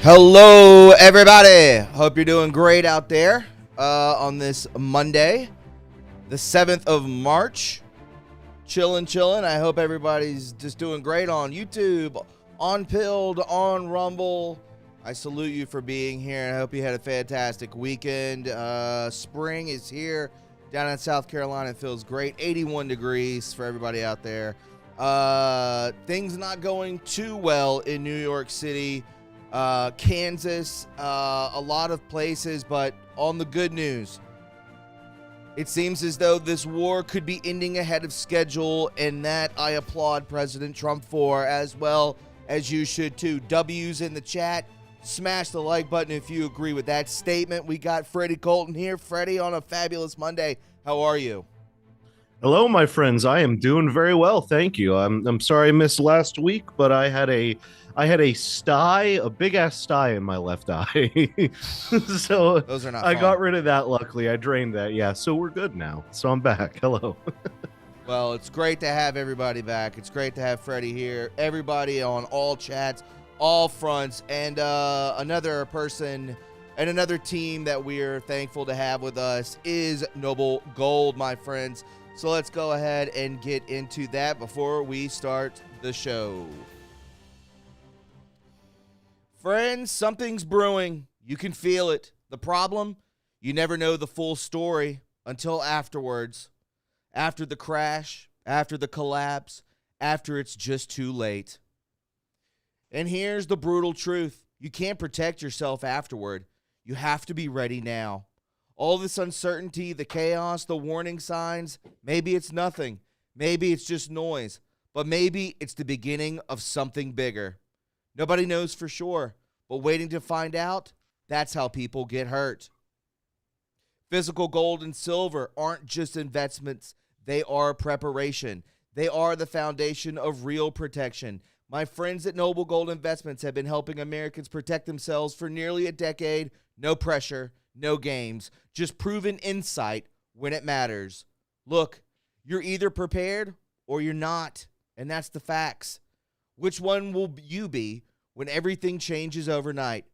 Hello, everybody. Hope you're doing great out there on this Monday, the 7th of March. Chillin'. I hope everybody's just doing great on YouTube, on Pilled, on Rumble. I salute you for being here, and I hope you had a fantastic weekend. Spring is here down in South Carolina. It feels great. 81 degrees for everybody out there. Things not going too well in New York City, Kansas, a lot of places, but on the good news, it seems as though this war could be ending ahead of schedule, and that I applaud President Trump for, as well as you should too. W's in the chat. Smash the like button if you agree with that statement. We got Freddie Colton here. Freddie, on a fabulous Monday. How are you? Hello, my friends. I am doing very well, thank you. I'm sorry I missed last week, but I had a sty, a big ass sty in my left eye. So those are not I fun. got rid of that. Luckily, I drained that. Yeah, so we're good now. So I'm back. Hello. Well, it's great to have everybody back. It's great to have Freddie here. Everybody on all chats, all fronts, and another person and another team that we're thankful to have with us is Noble Gold, my friends. So let's go ahead and get into that before we start the show. Friends, something's brewing. You can feel it. The problem, you never know the full story until afterwards. After the crash, after the collapse, after it's just too late. And here's the brutal truth. You can't protect yourself afterward. You have to be ready now. All this uncertainty, the chaos, the warning signs, maybe it's nothing. Maybe it's just noise. But maybe it's the beginning of something bigger. Nobody knows for sure, but waiting to find out, that's how people get hurt. Physical gold and silver aren't just investments. They are preparation. They are the foundation of real protection. My friends at Noble Gold Investments have been helping Americans protect themselves for nearly a decade. No pressure, no games, just proven insight when it matters. Look, you're either prepared or you're not, and that's the facts. Which one will you be when everything changes overnight?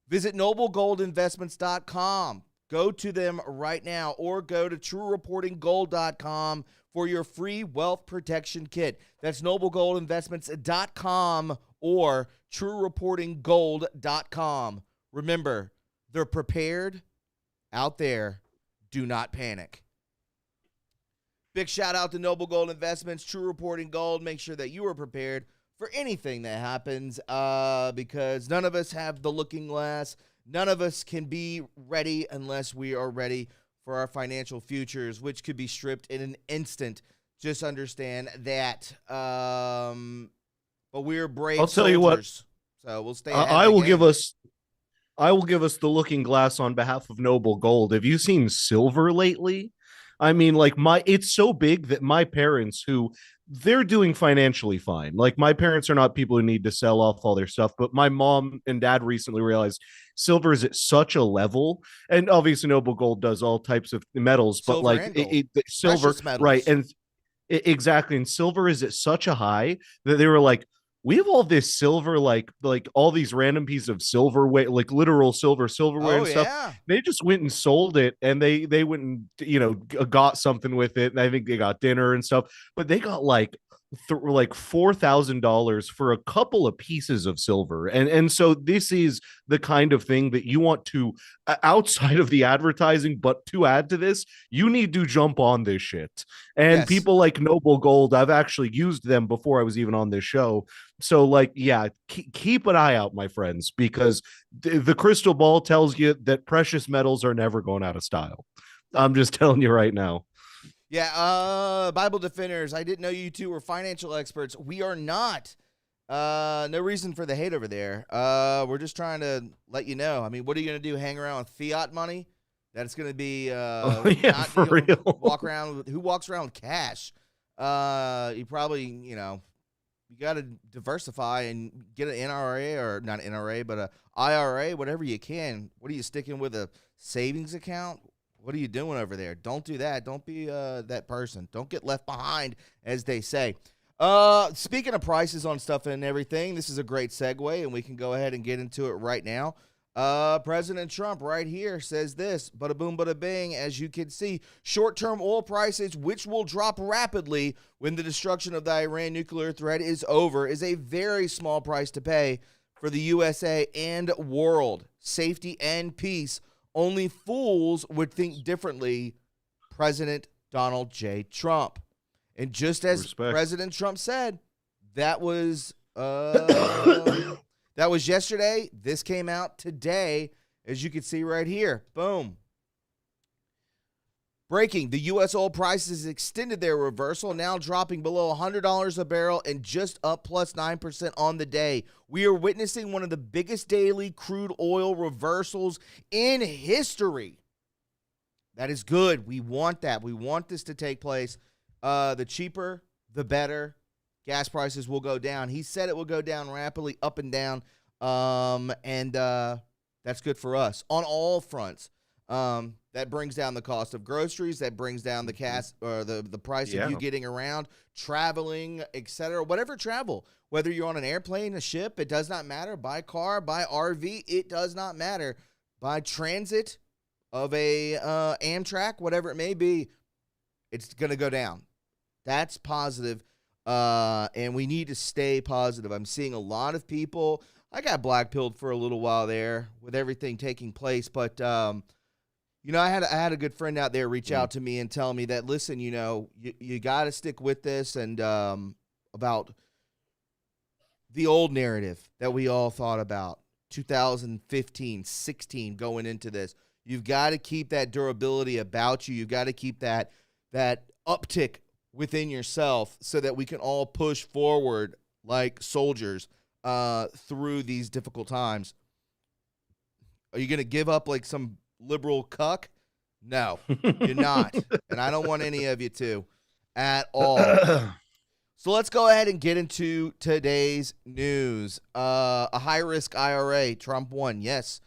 Visit noblegoldinvestments.com. Go to them right now, or go to TRUreportingGold.com for your free wealth protection kit. That's noblegoldinvestments.com or TRUreportingGold.com. Remember, they're prepared out there. Do not panic. Big shout out to Noble Gold Investments, True Reporting Gold. Make sure that you are prepared for anything that happens, because none of us have the looking glass. None of us can be ready unless we are ready for our financial futures, which could be stripped in an instant. Just understand that. But we're brave. I'll tell you what. So we'll stay ahead. I will give us the looking glass on behalf of Noble Gold. Have you seen silver lately? I mean, like, it's so big that my parents, who they're doing financially fine. Like, my parents are not people who need to sell off all their stuff, but my mom and dad recently realized silver is at such a level, and obviously Noble Gold does all types of metals, but silver like silver, right? And exactly, and silver is at such a high that they were like, we have all this silver, like all these random pieces of silverware, like literal silverware and stuff. Yeah. They just went and sold it, and they went and got something with it, and I think they got dinner and stuff. But they got like $4,000 for a couple of pieces of silver, and so this is the kind of thing that you want to, outside of the advertising, but to add to this, you need to jump on this shit. And Yes. People like Noble Gold, I've actually used them before I was even on this show. So, like, yeah, keep an eye out, my friends, because the crystal ball tells you that precious metals are never going out of style. I'm just telling you right now. Yeah, Bible Defenders, I didn't know you two were financial experts. We are not. No reason for the hate over there. We're just trying to let you know. I mean, what are you going to do, hang around with fiat money? That's going to be yeah, for real. Who walks around with cash? You probably, you got to diversify and get an NRA, or not NRA, but a IRA, whatever you can. What are you sticking with, a savings account? What are you doing over there? Don't do that. Don't be that person. Don't get left behind, as they say. Speaking of prices on stuff and everything, this is a great segue, and we can go ahead and get into it right now. President Trump right here says this, bada boom, bada bing, as you can see, short-term oil prices, which will drop rapidly when the destruction of the Iran nuclear threat is over, is a very small price to pay for the USA and world safety and peace. Only fools would think differently, President Donald J. Trump. And just as Respect. President Trump said, that was that was yesterday. This came out today, as you can see right here. Boom. Breaking, the U.S. oil prices extended their reversal, now dropping below $100 a barrel and just up plus 9% on the day. We are witnessing one of the biggest daily crude oil reversals in history. That is good. We want that. We want this to take place. The cheaper, the better. Gas prices will go down. He said it will go down rapidly, up and down, and that's good for us on all fronts. That brings down the cost of groceries. That brings down the the price of you getting around, traveling, etc. Whatever travel, whether you're on an airplane, a ship, it does not matter. By car, by RV, it does not matter. By transit of a Amtrak, whatever it may be, it's going to go down. That's positive, and we need to stay positive. I'm seeing a lot of people. I got blackpilled for a little while there with everything taking place, but you know, I had a good friend out there reach out to me and tell me that, listen, you know, you got to stick with this, and about the old narrative that we all thought about 2015, 16 going into this. You've got to keep that durability about you. You've got to keep that uptick within yourself so that we can all push forward like soldiers through these difficult times. Are you going to give up like some liberal cuck? No, you're not. And I don't want any of you to at all. So let's go ahead and get into today's news. A high-risk IRA, Trump won. Yes,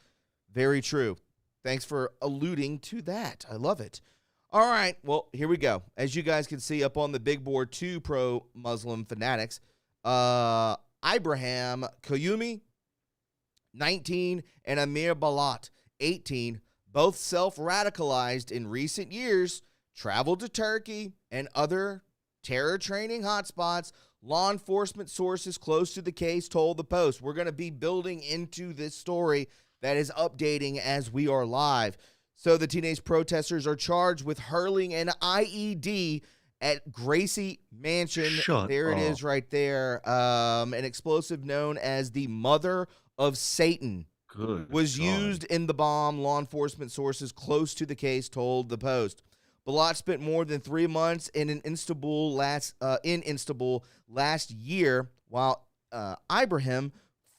very true. Thanks for alluding to that. I love it. All right, well, here we go. As you guys can see up on the big board, two pro-Muslim fanatics, Ibrahim Koyumi, 19, and Amir Balat, 18, both self-radicalized in recent years, traveled to Turkey and other terror training hotspots. Law enforcement sources close to the case told the Post. We're going to be building into this story that is updating as we are live. So the teenage protesters are charged with hurling an IED at Gracie Mansion. There it is right there. An explosive known as the Mother of Satan was used in the bomb, law enforcement sources close to the case told the Post. Balat spent more than 3 months in Istanbul last year, while Ibrahim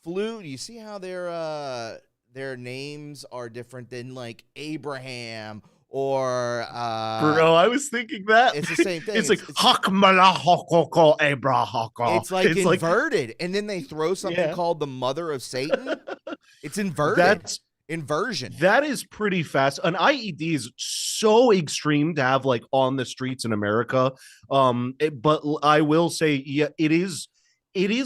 flew. You see how their names are different than like Abraham or bro, I was thinking that. It's the same thing. It's like Hakmalahokoko Abrahako. It's like inverted. Like, and then they throw something called the Mother of Satan. It's inverted. That's inversion. That is pretty fast. An IED is so extreme to have like on the streets in America. But I will say, yeah, it is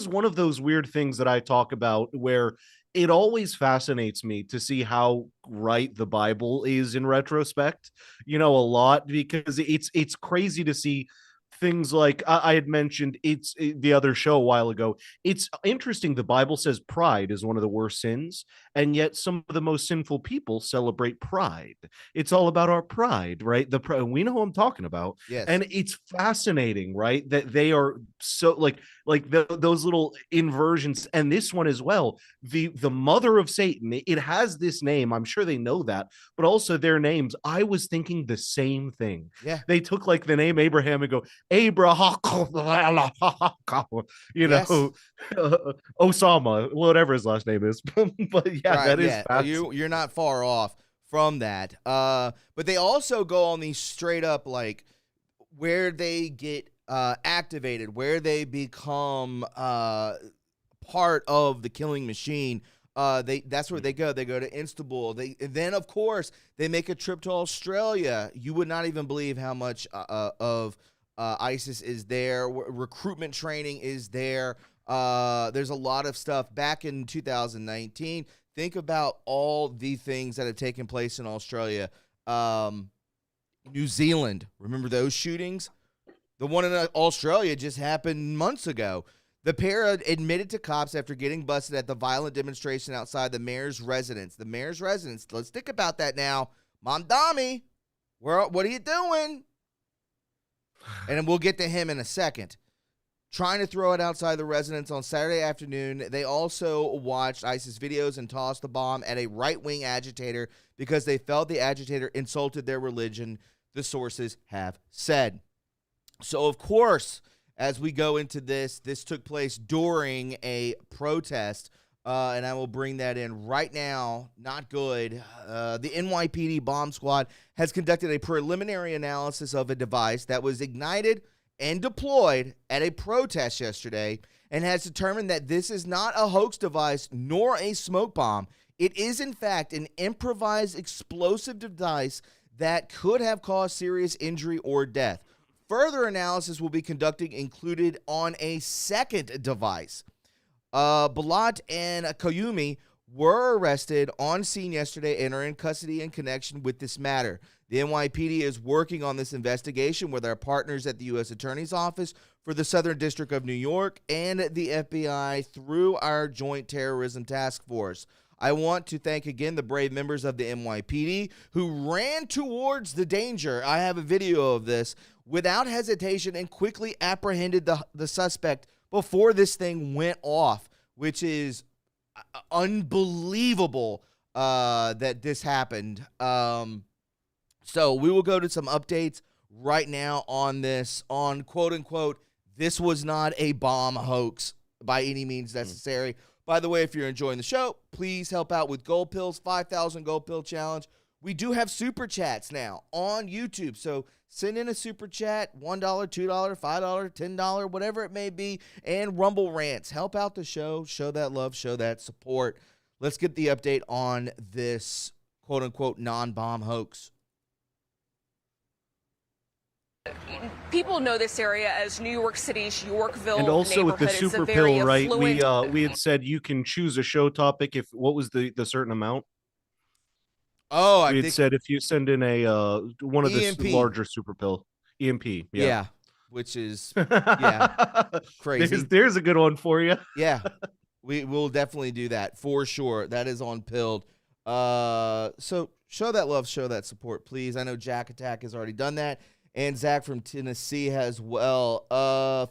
one of those weird things that I talk about where it always fascinates me to see how right the Bible is in retrospect, you know, a lot, because it's crazy to see things like I had mentioned the other show a while ago. It's interesting. The Bible says pride is one of the worst sins, and yet some of the most sinful people celebrate pride. It's all about our pride, right? We know who I'm talking about. Yes. And it's fascinating, right? That they are so like those little inversions, and this one as well. The Mother of Satan. It has this name. I'm sure they know that, but also their names. I was thinking the same thing. Yeah. They took like the name Abraham and go Abraham, you know, Osama, whatever his last name is. But yeah, right, that is fast. You're not far off from that. But they also go on these straight up like where they get activated, where they become part of the killing machine. That's where they go. They go to Istanbul. Then of course they make a trip to Australia. You would not even believe how much of ISIS is there. Recruitment training is there. There's a lot of stuff back in 2019. Think about all the things that have taken place in Australia. New Zealand, remember those shootings? The one in Australia just happened months ago. The pair admitted to cops after getting busted at the violent demonstration outside the mayor's residence. The mayor's residence. Let's think about that now. Mom Dami, what are you doing? And we'll get to him in a second. Trying to throw it outside the residence on Saturday afternoon. They also watched ISIS videos and tossed the bomb at a right-wing agitator because they felt the agitator insulted their religion, the sources have said. So, of course, as we go into this took place during a protest, and I will bring that in right now. Not good. The NYPD bomb squad has conducted a preliminary analysis of a device that was ignited and deployed at a protest yesterday and has determined that this is not a hoax device nor a smoke bomb. It is, in fact, an improvised explosive device that could have caused serious injury or death. Further analysis will be conducted included on a second device. Balat and Koyumi were arrested on scene yesterday and are in custody in connection with this matter. The NYPD is working on this investigation with our partners at the U.S. Attorney's Office for the Southern District of New York and the FBI through our Joint Terrorism Task Force. I want to thank again the brave members of the NYPD who ran towards the danger. I have a video of this without hesitation and quickly apprehended the suspect before this thing went off, which is unbelievable that this happened. So we will go to some updates right now on this, on quote unquote, this was not a bomb hoax by any means necessary. By the way, if you're enjoying the show, please help out with Gold Pills, 5,000 Gold Pill Challenge. We do have super chats now on YouTube. So send in a super chat, $1, $2, $5, $10, whatever it may be, and Rumble Rants. Help out the show, show that love, show that support. Let's get the update on this quote unquote non-bomb hoax. People know this area as New York City's Yorkville and also with the neighborhood. super pill, right? We had said you can choose a show topic if what was the certain amount. Oh, we had said if you send in a one of EMP. The larger super pill, EMP, yeah, which is crazy. There's a good one for you. Yeah, we will definitely do that for sure. That is on Pilled. So show that love, show that support, please. I know Jack Attack has already done that. And Zach from Tennessee as well.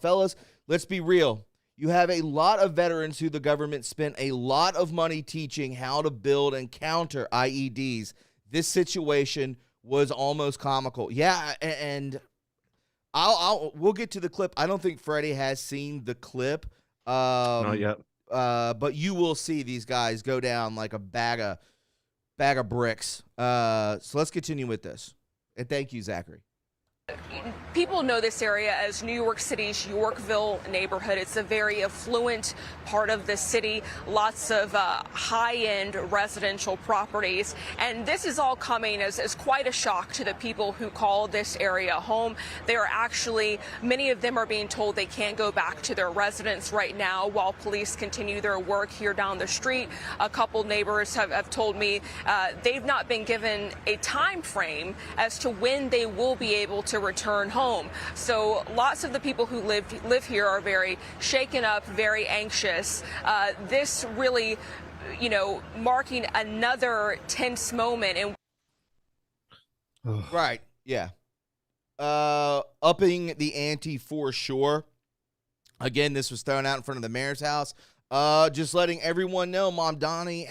Fellas, let's be real. You have a lot of veterans who the government spent a lot of money teaching how to build and counter IEDs. This situation was almost comical. Yeah, and we'll get to the clip. I don't think Freddie has seen the clip. Not yet. But you will see these guys go down like a bag of bricks. So let's continue with this. And thank you, Zachary. People know this area as New York City's Yorkville neighborhood. It's a very affluent part of the city, lots of high-end residential properties. And this is all coming as quite a shock to the people who call this area home. They are actually, many of them are being told they can't go back to their residence right now while police continue their work here down the street. A couple neighbors have told me they've not been given a time frame as to when they will be able to return home. So lots of the people who live here are very shaken up, very anxious. This really, marking another tense moment. And right, yeah. Upping the ante for sure. Again, this was thrown out in front of the mayor's house. Just letting everyone know, Mom Donnie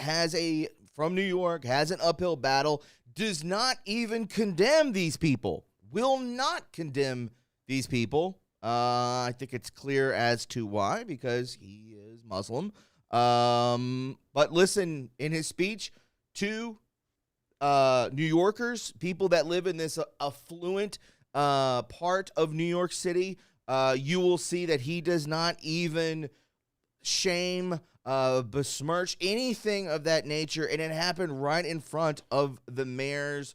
from New York, has an uphill battle, does not even condemn these people. Will not condemn these people. I think it's clear as to why, because he is Muslim. But listen, in his speech to New Yorkers, people that live in this affluent part of New York City, you will see that he does not even shame, besmirch, anything of that nature. And it happened right in front of the mayor's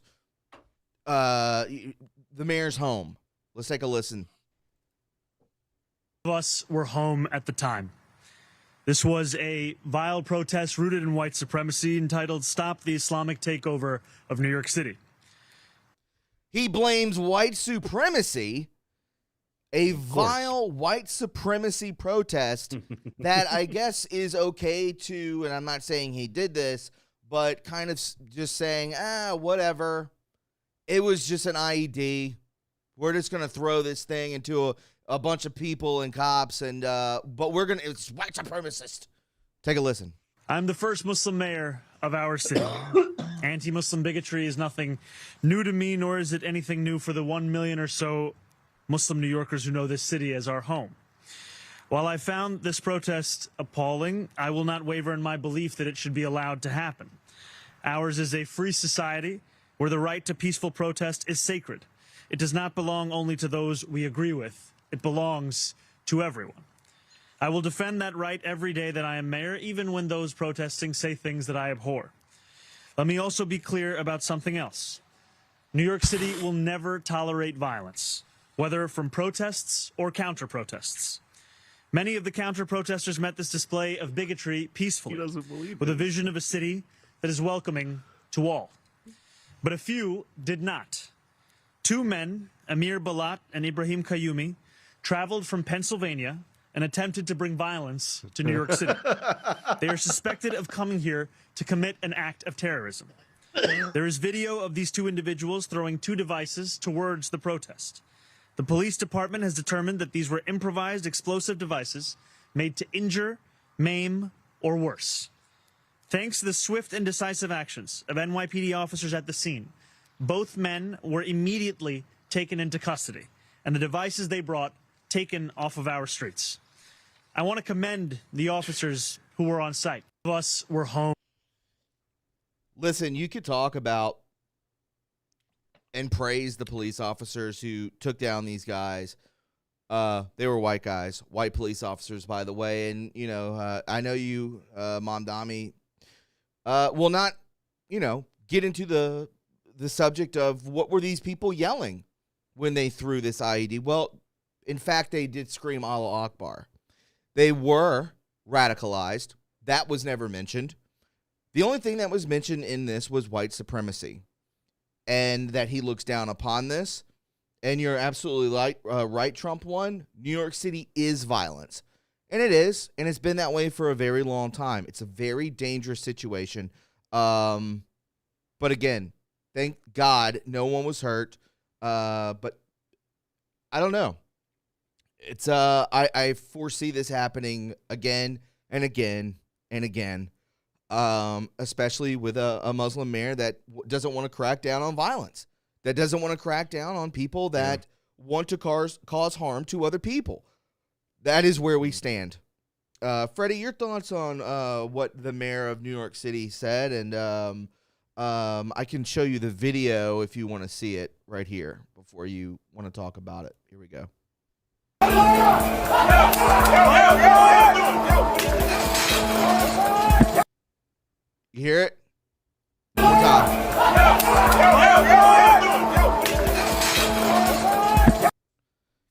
home. Let's take a listen. Of us were home at the time. This was a vile protest rooted in white supremacy entitled Stop the Islamic Takeover of New York City. He blames white supremacy, a vile white supremacy protest that I guess is okay to, and I'm not saying he did this, but kind of just saying, whatever. It was just an IED. We're just going to throw this thing into a bunch of people and cops, and but it's white supremacist. Take a listen. I'm the first Muslim mayor of our city. Anti-Muslim bigotry is nothing new to me, nor is it anything new for the 1 million or so Muslim New Yorkers who know this city as our home. While I found this protest appalling, I will not waver in my belief that it should be allowed to happen. Ours is a free society where the right to peaceful protest is sacred. It does not belong only to those we agree with. It belongs to everyone. I will defend that right every day that I am mayor, even when those protesting say things that I abhor. Let me also be clear about something else. New York City will never tolerate violence, whether from protests or counter-protests. Many of the counter-protesters met this display of bigotry peacefully, with a vision of a city that is welcoming to all. But a few did not. Two men, Amir Balat and Ibrahim Qayyumi, traveled from Pennsylvania and attempted to bring violence to New York City. They are suspected of coming here to commit an act of terrorism. There is video of these two individuals throwing two devices towards the protest. The police department has determined that these were improvised explosive devices made to injure, maim, or worse. Thanks to the swift and decisive actions of NYPD officers at the scene, both men were immediately taken into custody, and the devices they brought taken off of our streets. I want to commend the officers who were on site. Of us were home. Listen, you could talk about and praise the police officers who took down these guys. They were white guys, white police officers, by the way. And, I know you, Mom Dami, will not, get into the subject of what were these people yelling when they threw this IED. Well, in fact, they did scream Allah Akbar. They were radicalized. That was never mentioned. The only thing that was mentioned in this was white supremacy and that he looks down upon this. And you're absolutely right, Trump one. New York City is violence. And it is. And it's been that way for a very long time. It's a very dangerous situation. But again, thank God no one was hurt. But I don't know. It's I foresee this happening again and again and again. Especially with a Muslim mayor that doesn't want to crack down on violence, that doesn't want to crack down on people that want to cause harm to other people. That is where we stand. Freddie, your thoughts on what the mayor of New York City said, and I can show you the video if you want to see it right here before you want to talk about it. Here we go. You hear it? One more time.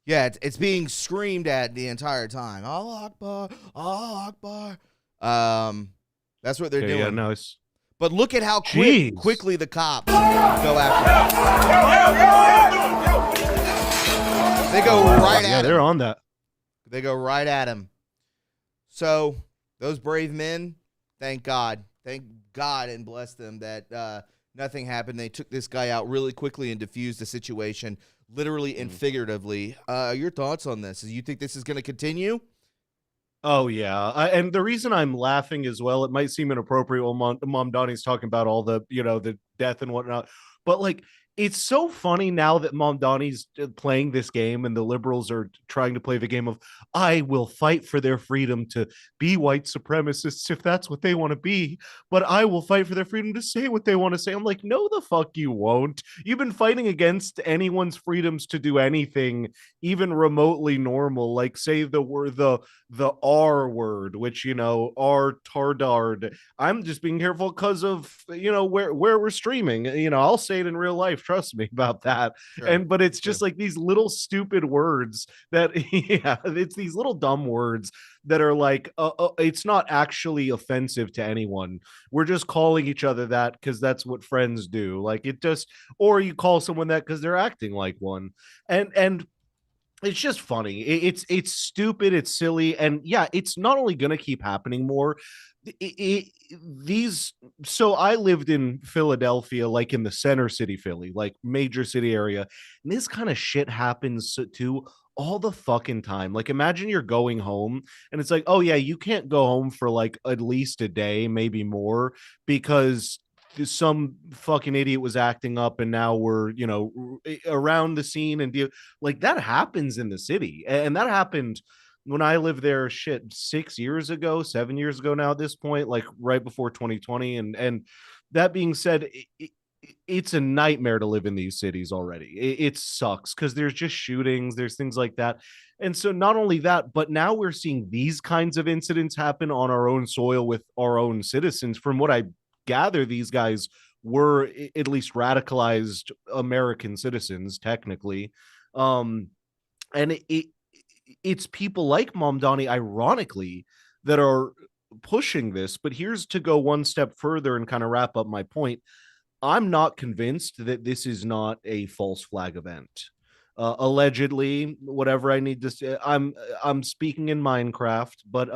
Yeah, it's being screamed at the entire time. Allah Akbar, Allah Akbar. That's what they're doing. Yeah, nice. But look at how quickly the cops go after him. They go right at him. Yeah, they're on that. They go right at him. So those brave men, thank God. Thank God and bless them that nothing happened. They took this guy out really quickly and diffused the situation, literally and figuratively. Your thoughts on this? You think this is going to continue? Oh, yeah. And the reason I'm laughing as well, it might seem inappropriate while Mom Donnie's talking about all the, the death and whatnot. But, it's so funny now that Mom Donnie's playing this game and the liberals are trying to play the game of, I will fight for their freedom to be white supremacists if that's what they want to be, but I will fight for their freedom to say what they want to say. I'm like, no, the fuck you won't. You've been fighting against anyone's freedoms to do anything, even remotely normal, like say the word, the R word, which, R tardard. I'm just being careful because of, where we're streaming. I'll say it in real life. trust me about that. Sure. But it's just like these little stupid words that yeah, it's these little dumb words that are like it's not actually offensive to anyone. We're just calling each other that because that's what friends do. Like it just, or you call someone that because they're acting like one. And it's just funny. It's stupid. It's silly, and yeah, it's not only gonna keep happening more. These so I lived in Philadelphia, like in the center city, Philly, like major city area, and this kind of shit happens too all the fucking time. Like, imagine you're going home, and it's like, oh yeah, you can't go home for like at least a day, maybe more, because some fucking idiot was acting up and now we're around the scene and like that happens in the city, and that happened when I lived there 6 years ago, 7 years ago now at this point, like right before 2020. And that being said, it's a nightmare to live in these cities already. It sucks because there's just shootings, there's things like that. And so not only that, but now we're seeing these kinds of incidents happen on our own soil with our own citizens. From what I gather, these guys were at least radicalized American citizens, technically. And it's people like Mom Donnie, ironically, that are pushing this. But here's to go one step further and kind of wrap up my point. I'm not convinced that this is not a false flag event. Allegedly, whatever I need to say, I'm speaking in Minecraft, but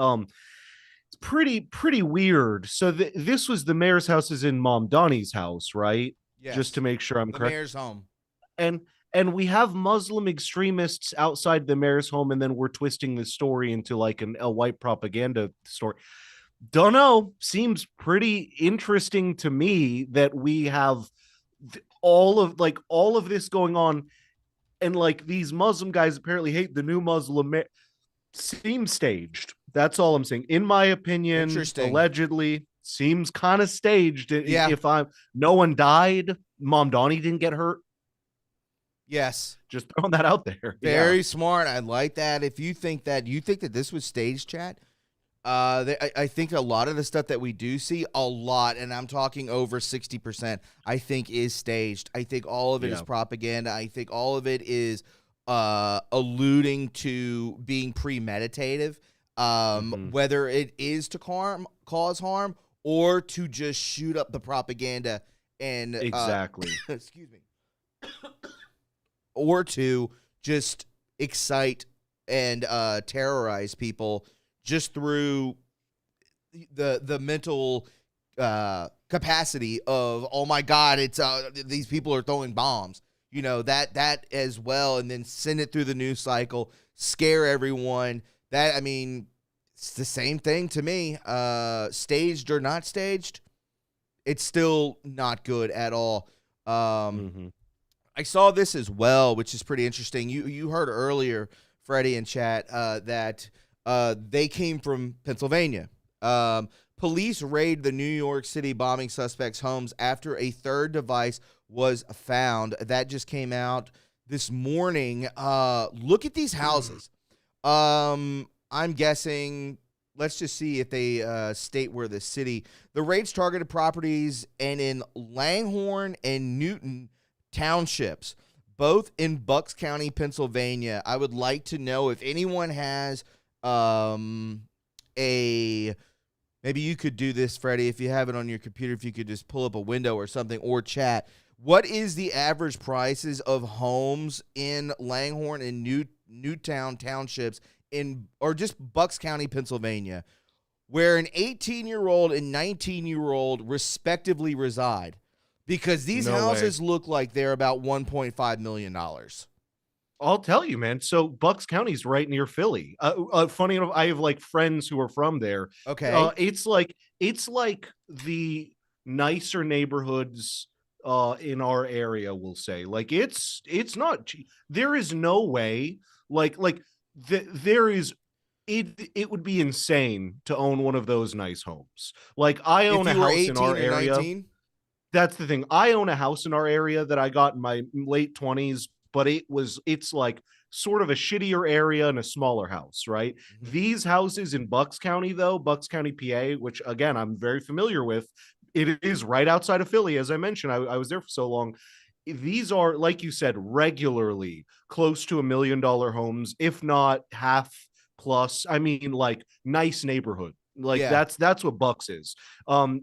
it's pretty weird. So this was the mayor's house is in Mom Donnie's house, right? Yes. Just to make sure I'm the correct. mayor's home. And we have Muslim extremists outside the mayor's home, and then we're twisting the story into like a white propaganda story. Don't know. Seems pretty interesting to me that we have all of this going on, and like these Muslim guys apparently hate the new Muslim. Seems staged. That's all I'm saying. In my opinion, allegedly seems kind of staged. Yeah. If no one died, Mom Donnie didn't get hurt. Yes. Just throwing that out there. Very smart. I like that. If you think that this was staged, chat, I think a lot of the stuff that we do see, a lot, and I'm talking over 60%, I think is staged. I think all of it is propaganda. I think all of it is alluding to being premeditative, whether it is to cause harm or to just shoot up the propaganda and exactly. Excuse me. Or to just excite and terrorize people just through the mental capacity of, oh my God, it's these people are throwing bombs, that as well, and then send it through the news cycle, scare everyone. That, I mean, it's the same thing to me. Staged or not staged, it's still not good at all. I saw this as well, which is pretty interesting. You heard earlier, Freddie in chat, that they came from Pennsylvania. Police raid the New York City bombing suspects' homes after a third device was found. That just came out this morning. Look at these houses. I'm guessing, let's just see if they state where the city. The raids targeted properties and in Langhorne and Newton townships, both in Bucks County, Pennsylvania. I would like to know if anyone has maybe you could do this, Freddie, if you have it on your computer, if you could just pull up a window or something, or chat. What is the average prices of homes in Langhorne and Newtown townships or just Bucks County, Pennsylvania, where an 18-year-old and 19-year-old respectively reside? Because these houses look like they're about $1.5 million. I'll tell you, man. So Bucks County's right near Philly. Funny enough, I have like friends who are from there. Okay. It's like the nicer neighborhoods in our area, we'll say. Like it's not cheap. There is no way there is it would be insane to own one of those nice homes. Like I own a house in our area. 19? That's the thing. I own a house in our area that I got in my late 20s, but it's like sort of a shittier area and a smaller house, right? Mm-hmm. These houses in Bucks County, though, Bucks County, PA, which again, I'm very familiar with. It is right outside of Philly. As I mentioned, I was there for so long. these are, like you said, regularly close to $1 million homes, if not half plus. I mean, like, nice neighborhood. Like, Yeah. that's what Bucks is.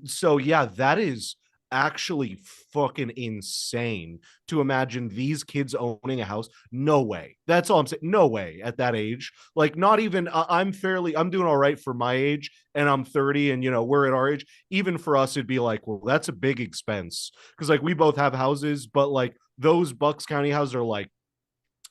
So yeah, that is actually fucking insane to imagine these kids owning a house. No way. That's all I'm saying. No way at that age. Like, not even, I'm doing all right for my age, and I'm 30, and we're at our age. Even for us, it'd be like, well, that's a big expense, because like we both have houses, but like those Bucks County houses are like,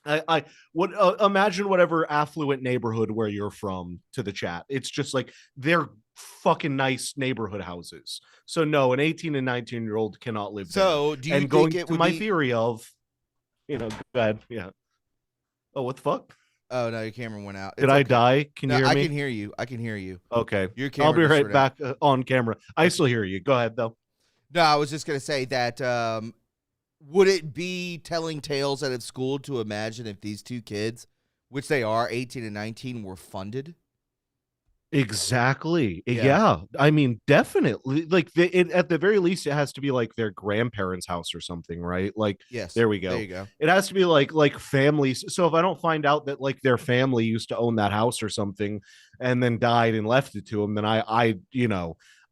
I would imagine whatever affluent neighborhood where you're from to the chat. It's just like they're fucking nice neighborhood houses. So no, an 18 and 19-year-old cannot live there. So, do you And think going it to would my be theory of, go ahead, yeah. Oh, what the fuck? Oh, no, your camera went out. It's Did I okay. die? Can No, you hear I me? can hear you. I can hear you. Okay. Your camera I'll be just right went out. back on camera. I still hear you. Go ahead, though. No, I was just going to say that would it be telling tales out of school to imagine if these two kids, which they are, 18 and 19, were funded? Exactly. Yeah. Yeah. I mean, definitely. Like, at the very least, it has to be like their grandparents' house or something, right? Like, Yes. there we go. There you go. It has to be like families. So if I don't find out that like their family used to own that house or something and then died and left it to them, then I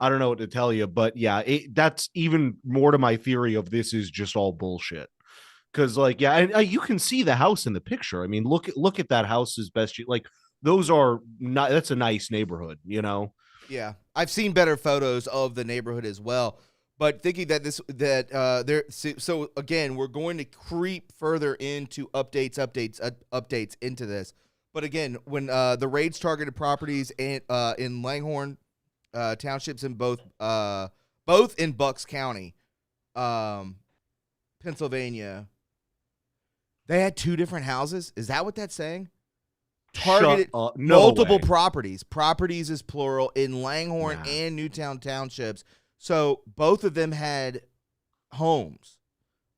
don't know what to tell you. But yeah, that's even more to my theory of this is just all bullshit. Because like, yeah, and you can see the house in the picture. I mean, look at that house as best you like. Those are not, that's a nice neighborhood, Yeah. I've seen better photos of the neighborhood as well. But thinking that so again, we're going to creep further into updates into this. But again, when the raids targeted properties in Langhorne townships in both in Bucks County, Pennsylvania, they had two different houses. Is that what that's saying? Targeted multiple properties. Properties is plural in Langhorne and Newtown townships. So both of them had homes.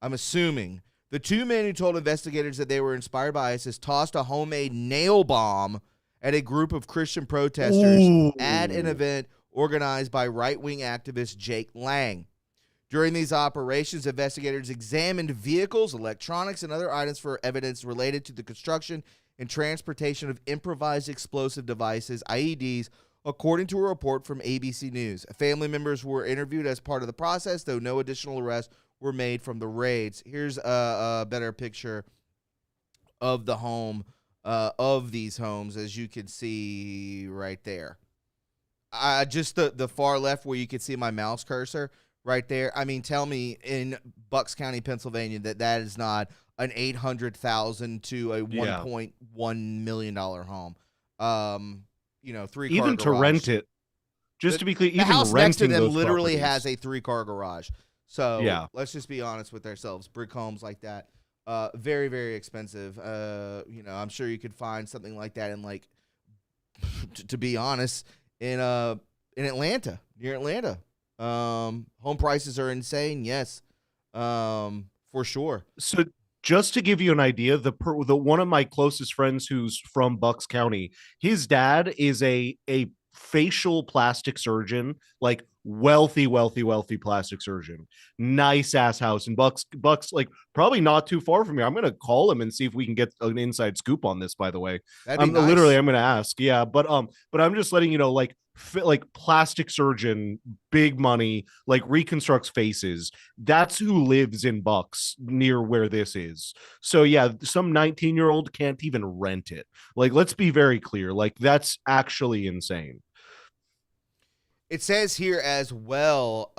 I'm assuming the two men who told investigators that they were inspired by ISIS tossed a homemade nail bomb at a group of Christian protesters at an event organized by right-wing activist Jake Lang. During these operations, investigators examined vehicles, electronics, and other items for evidence related to the construction and transportation of improvised explosive devices, IEDs, according to a report from ABC News. Family members were interviewed as part of the process, though no additional arrests were made from the raids. Here's a better picture of the home, of these homes, as you can see right there. Just the far left where you can see my mouse cursor right there. I mean, tell me in Bucks County, Pennsylvania, that is not an $800,000 to a $1.1 million home. 3-car even garage. to rent it. Just to be clear, the even house renting next to them those literally properties. has a 3-car garage. So yeah, let's just be honest with ourselves. Brick homes like that, very, very expensive. I'm sure you could find something like that in to be honest, in Atlanta, near Atlanta. Home prices are insane. Yes, for sure. So just to give you an idea, the one of my closest friends who's from Bucks County, his dad is a facial plastic surgeon, like wealthy plastic surgeon. Nice ass house in Bucks, like probably not too far from here. I'm gonna call him and see if we can get an inside scoop on this. By the way, That'd be nice. Literally, I'm gonna ask. Yeah, but I'm just letting you know, like plastic surgeon, big money, like reconstructs faces. That's who lives in Bucks near where this is. So yeah, some 19-year-old can't even rent it. Like, let's be very clear. Like, that's actually insane. It says here as well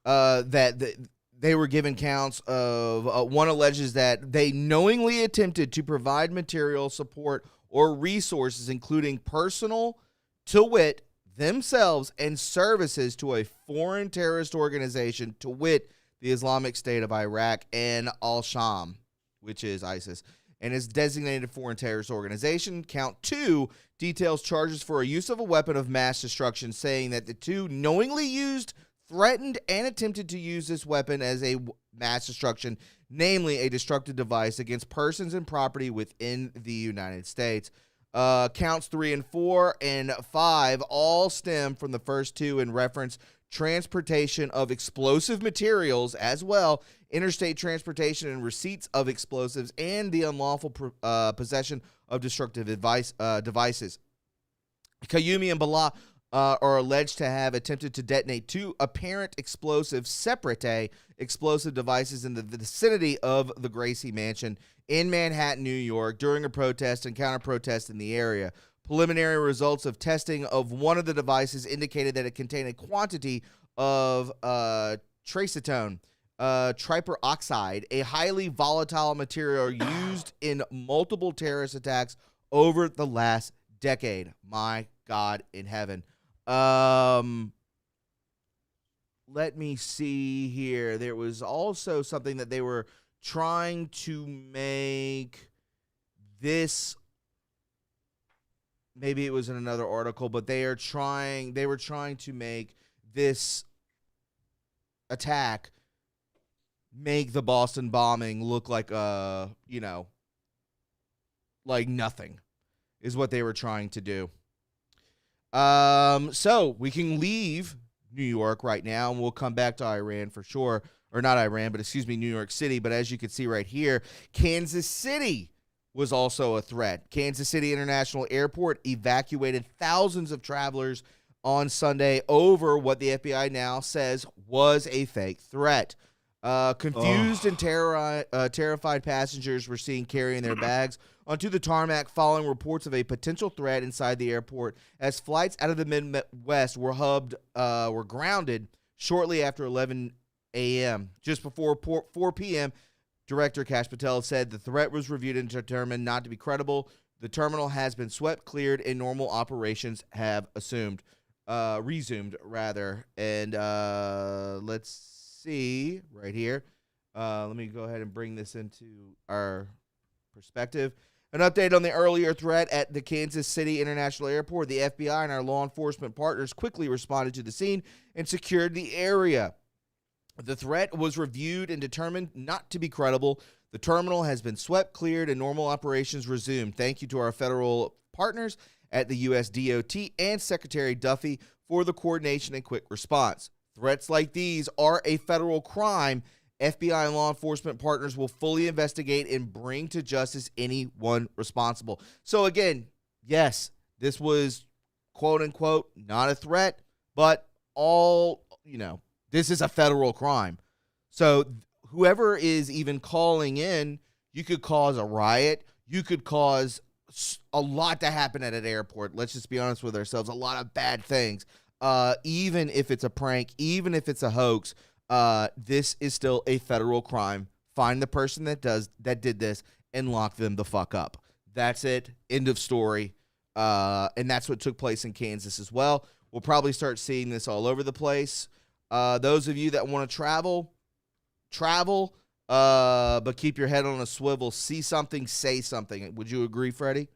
that they were given counts of one alleges that they knowingly attempted to provide material support or resources, including personal, to wit, themselves, and services to a foreign terrorist organization, to wit, the Islamic State of Iraq and Al-Sham, which is ISIS, and is designated foreign terrorist organization. Count 2 details charges for a use of a weapon of mass destruction, saying that the two knowingly used, threatened, and attempted to use this weapon as a mass destruction, namely a destructive device against persons and property within the United States. Counts 3 and 4 and 5 all stem from the first two and reference transportation of explosive materials as well, interstate transportation and receipts of explosives, and the unlawful possession of destructive devices. Kayumi and Bala are alleged to have attempted to detonate 2 apparent explosive separate explosive devices in the vicinity of the Gracie Mansion in Manhattan, New York, during a protest and counter-protest in the area. Preliminary results of testing of one of the devices indicated that it contained a quantity of tracetone, triperoxide, a highly volatile material used in multiple terrorist attacks over the last decade. My God in heaven. Let me see here. There was also something that they were trying to make this. Maybe it was in another article, but they were trying to make this attack make the Boston bombing look like like nothing is what they were trying to do. So we can leave New York right now, and we'll come back to Iran for sure. Or not Iran, but excuse me, New York City. But as you can see right here, Kansas City was also a threat. Kansas City International Airport evacuated thousands of travelers on Sunday over what the FBI now says was a fake threat. Confused and terrified passengers were seen carrying their bags onto the tarmac following reports of a potential threat inside the airport as flights out of the Midwest were grounded shortly after 11 a.m. Just before 4 p.m., Director Kash Patel said the threat was reviewed and determined not to be credible. The terminal has been swept, cleared, and normal operations have resumed. And let's see right here. Let me go ahead and bring this into our perspective. An update on the earlier threat at the Kansas City International Airport. The FBI and our law enforcement partners quickly responded to the scene and secured the area. The threat was reviewed and determined not to be credible. The terminal has been swept, cleared, and normal operations resumed. Thank you to our federal partners at the U.S. DOT and Secretary Duffy for the coordination and quick response. Threats like these are a federal crime. FBI and law enforcement partners will fully investigate and bring to justice anyone responsible. So again, yes, this was quote unquote not a threat, but this is a federal crime. So whoever is even calling in, you could cause a riot. You could cause a lot to happen at an airport. Let's just be honest with ourselves. A lot of bad things. Even if it's a prank, even if it's a hoax, this is still a federal crime. Find the person that did this and lock them the fuck up. That's it. End of story. And that's what took place in Kansas as well. We'll probably start seeing this all over the place. Those of you that want to travel, but keep your head on a swivel. See something, say something. Would you agree, Freddie?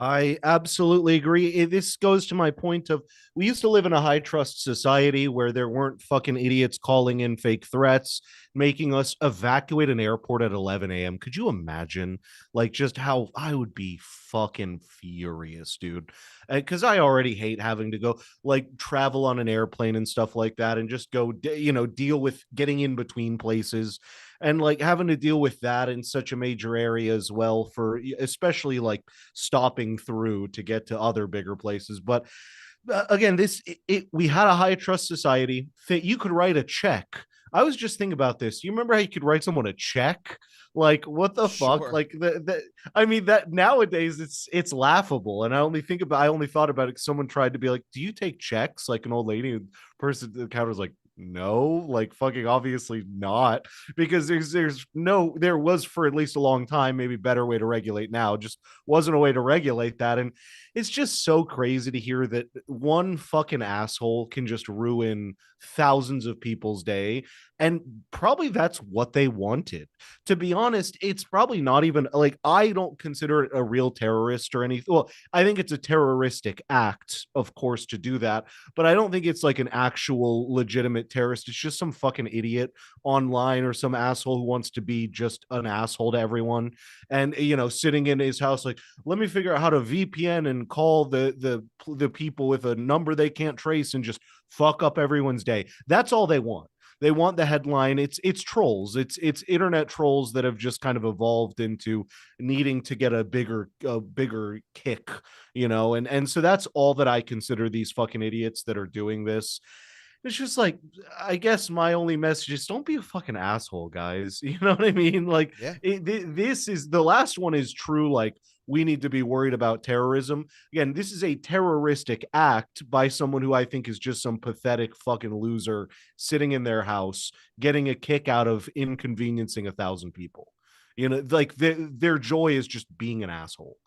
I absolutely agree. This goes to my point of we used to live in a high trust society where there weren't fucking idiots calling in fake threats, making us evacuate an airport at 11 a.m. Could you imagine like just how I would be fucking furious, dude? Because I already hate having to go like travel on an airplane and stuff like that and just go, deal with getting in between places. And like having to deal with that in such a major area as well for especially like stopping through to get to other bigger places. But again, we had a high trust society that you could write a check. I was just thinking about this. You remember how you could write someone a check? Like what the fuck? Like I mean that nowadays it's laughable. And I only thought about it. Someone tried to be like, do you take checks? Like an old lady person at the counter was like, no, like fucking obviously not, because there was for at least a long time, maybe better way to regulate now, just wasn't a way to regulate that. And it's just so crazy to hear that one fucking asshole can just ruin thousands of people's day. And probably that's what they wanted. To be honest, it's probably not even like, I don't consider it a real terrorist or anything. Well, I think it's a terroristic act, of course, to do that, but I don't think it's like an actual legitimate terrorist. It's just some fucking idiot online or some asshole who wants to be just an asshole to everyone. And, sitting in his house, like, let me figure out how to VPN and call the people with a number they can't trace and just fuck up everyone's day. That's all they want. They want the headline. It's trolls. It's internet trolls that have just kind of evolved into needing to get a bigger kick, and so that's all that I consider these fucking idiots that are doing this. It's just like, I guess my only message is don't be a fucking asshole, guys. You know what I mean? Like, Yeah. this is the last one is true. Like, we need to be worried about terrorism. Again, this is a terroristic act by someone who I think is just some pathetic fucking loser sitting in their house, getting a kick out of inconveniencing 1,000 people. Like their joy is just being an asshole.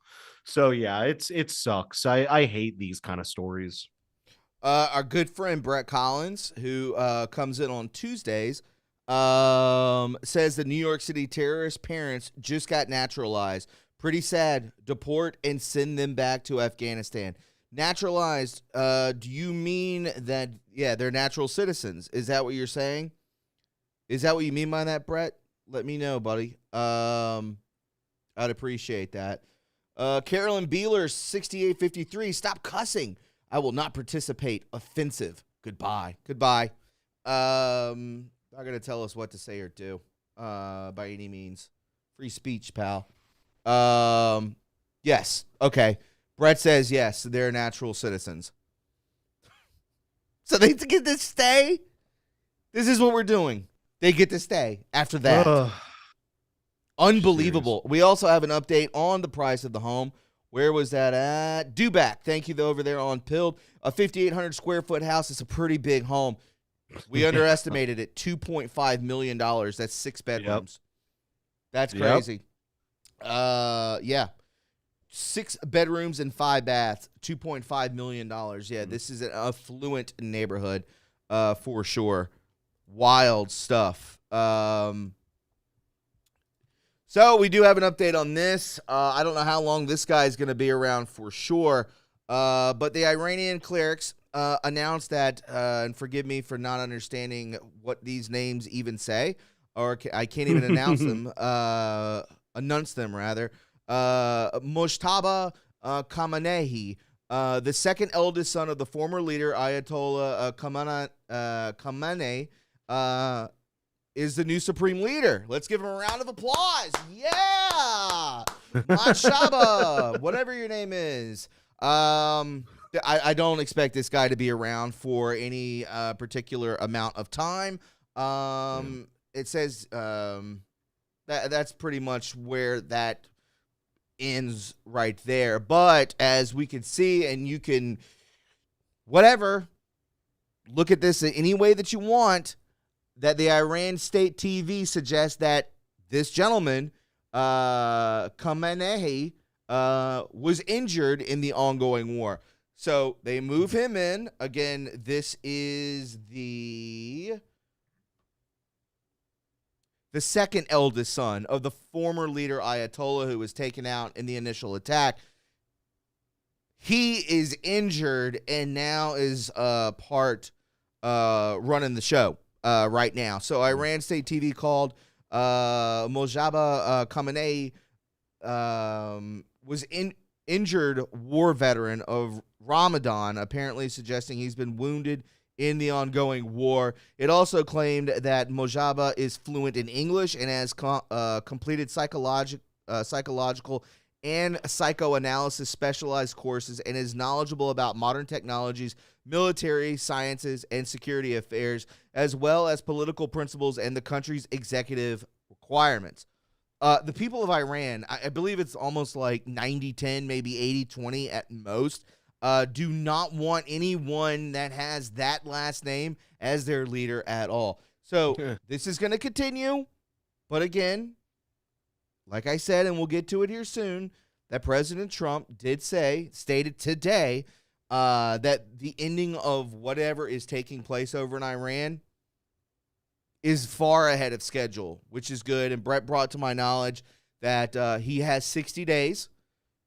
So yeah, it sucks. I hate these kind of stories. Our good friend Brett Collins, who comes in on Tuesdays, says the New York City terrorist parents just got naturalized. Pretty sad. Deport and send them back to Afghanistan. Naturalized, do you mean that, they're natural citizens? Is that what you're saying? Is that what you mean by that, Brett? Let me know, buddy. I'd appreciate that. Carolyn Beeler, 6853, stop cussing. I will not participate. Offensive. Goodbye. Not going to tell us what to say or do by any means. Free speech, pal. Yes. Okay. Brett says yes, they're natural citizens. So they get to stay? This is what we're doing. They get to stay after that. Unbelievable. Serious. We also have an update on the price of the home. Where was that at? Dubac. Thank you, over there on Pilled. A 5,800 square foot house. It's a pretty big home. We underestimated it. $2.5 million. That's 6 bedrooms. Yep. That's crazy. Yep. 6 bedrooms and 5 baths. $2.5 million. Yeah, this is an affluent neighborhood for sure. Wild stuff. So we do have an update on this. I don't know how long this guy is going to be around for sure. But the Iranian clerics announced that, and forgive me for not understanding what these names even say, or I can't even announce them, announce them rather. Mojtaba Khamenei, the second eldest son of the former leader Ayatollah Khamenei, is the new supreme leader. Let's give him a round of applause. Yeah! Mojtaba, whatever your name is. I don't expect this guy to be around for any particular amount of time. It says that's pretty much where that ends right there. But as we can see, and you can, whatever, look at this any way that you want, that the Iran state TV suggests that this gentleman, Khamenei, was injured in the ongoing war. So they move him in. Again, this is the second eldest son of the former leader Ayatollah, who was taken out in the initial attack. He is injured and now is running the show right now. So Iran state TV called Mojtaba Khamenei was injured war veteran of Ramadan, apparently suggesting he's been wounded in the ongoing war. It also claimed that Mojtaba is fluent in English and has completed psychological and psychoanalysis specialized courses and is knowledgeable about modern technologies, military sciences, and security affairs, as well as political principles and the country's executive requirements. The people of Iran, I believe it's almost like 90-10, maybe 80-20 at most, do not want anyone that has that last name as their leader at all. So this is going to continue. But again, like I said, and we'll get to it here soon, that President Trump stated today that the ending of whatever is taking place over in Iran is far ahead of schedule, which is good. And Brett brought to my knowledge that he has 60 days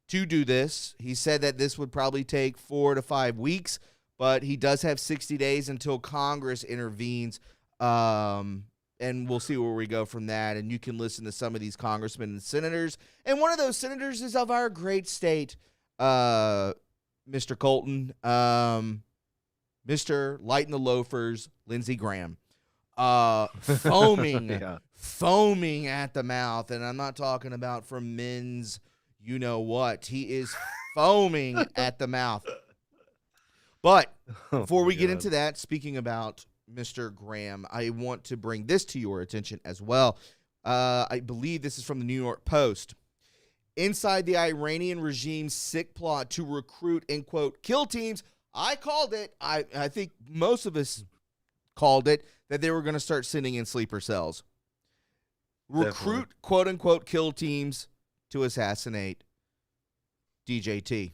to do this. He said that this would probably take 4 to 5 weeks, but he does have 60 days until Congress intervenes, and we'll see where we go from that. And you can listen to some of these congressmen and senators, and one of those senators is of our great state, Mr. Colton, Mr. Light in the Loafers, Lindsey Graham, foaming, foaming at the mouth. And I'm not talking about from men's, you know what. He is foaming at the mouth. But before we get into that, speaking about Mr. Graham, I want to bring this to your attention as well. I believe this is from the New York Post. Inside the Iranian regime's sick plot to recruit and, quote, kill teams. I called it. I think most of us called it, that they were going to start sending in sleeper cells. Recruit, quote, unquote, kill teams to assassinate DJT.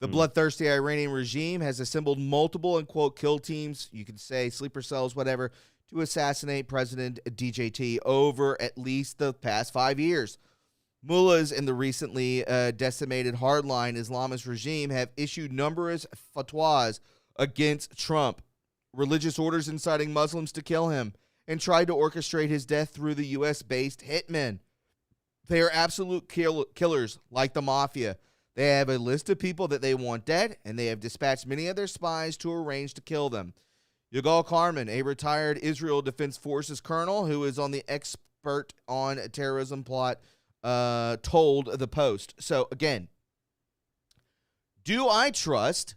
The bloodthirsty Iranian regime has assembled multiple, and quote, kill teams, you can say sleeper cells, whatever, to assassinate President DJT over at least the past 5 years. Mullahs in the recently decimated hardline Islamist regime have issued numerous fatwas against Trump, religious orders inciting Muslims to kill him, and tried to orchestrate his death through the U.S.-based hitmen. They are absolute killers like the mafia. They have a list of people that they want dead, and they have dispatched many of their spies to arrange to kill them. Yuval Karman, a retired Israel Defense Forces colonel who is on the expert on terrorism plot, told the Post. So, again, do I trust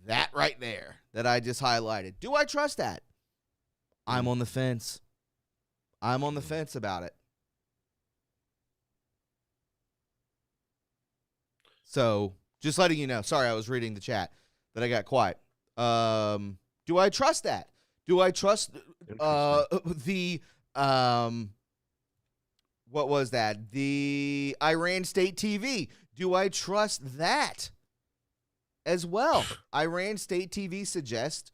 that right there that I just highlighted? Do I trust that? I'm on the fence. I'm on the fence about it. So, just letting you know. Sorry, I was reading the chat that I got quiet. Do I trust that? Do I trust the what was that? The Iran State TV. Do I trust that as well? Iran State TV suggests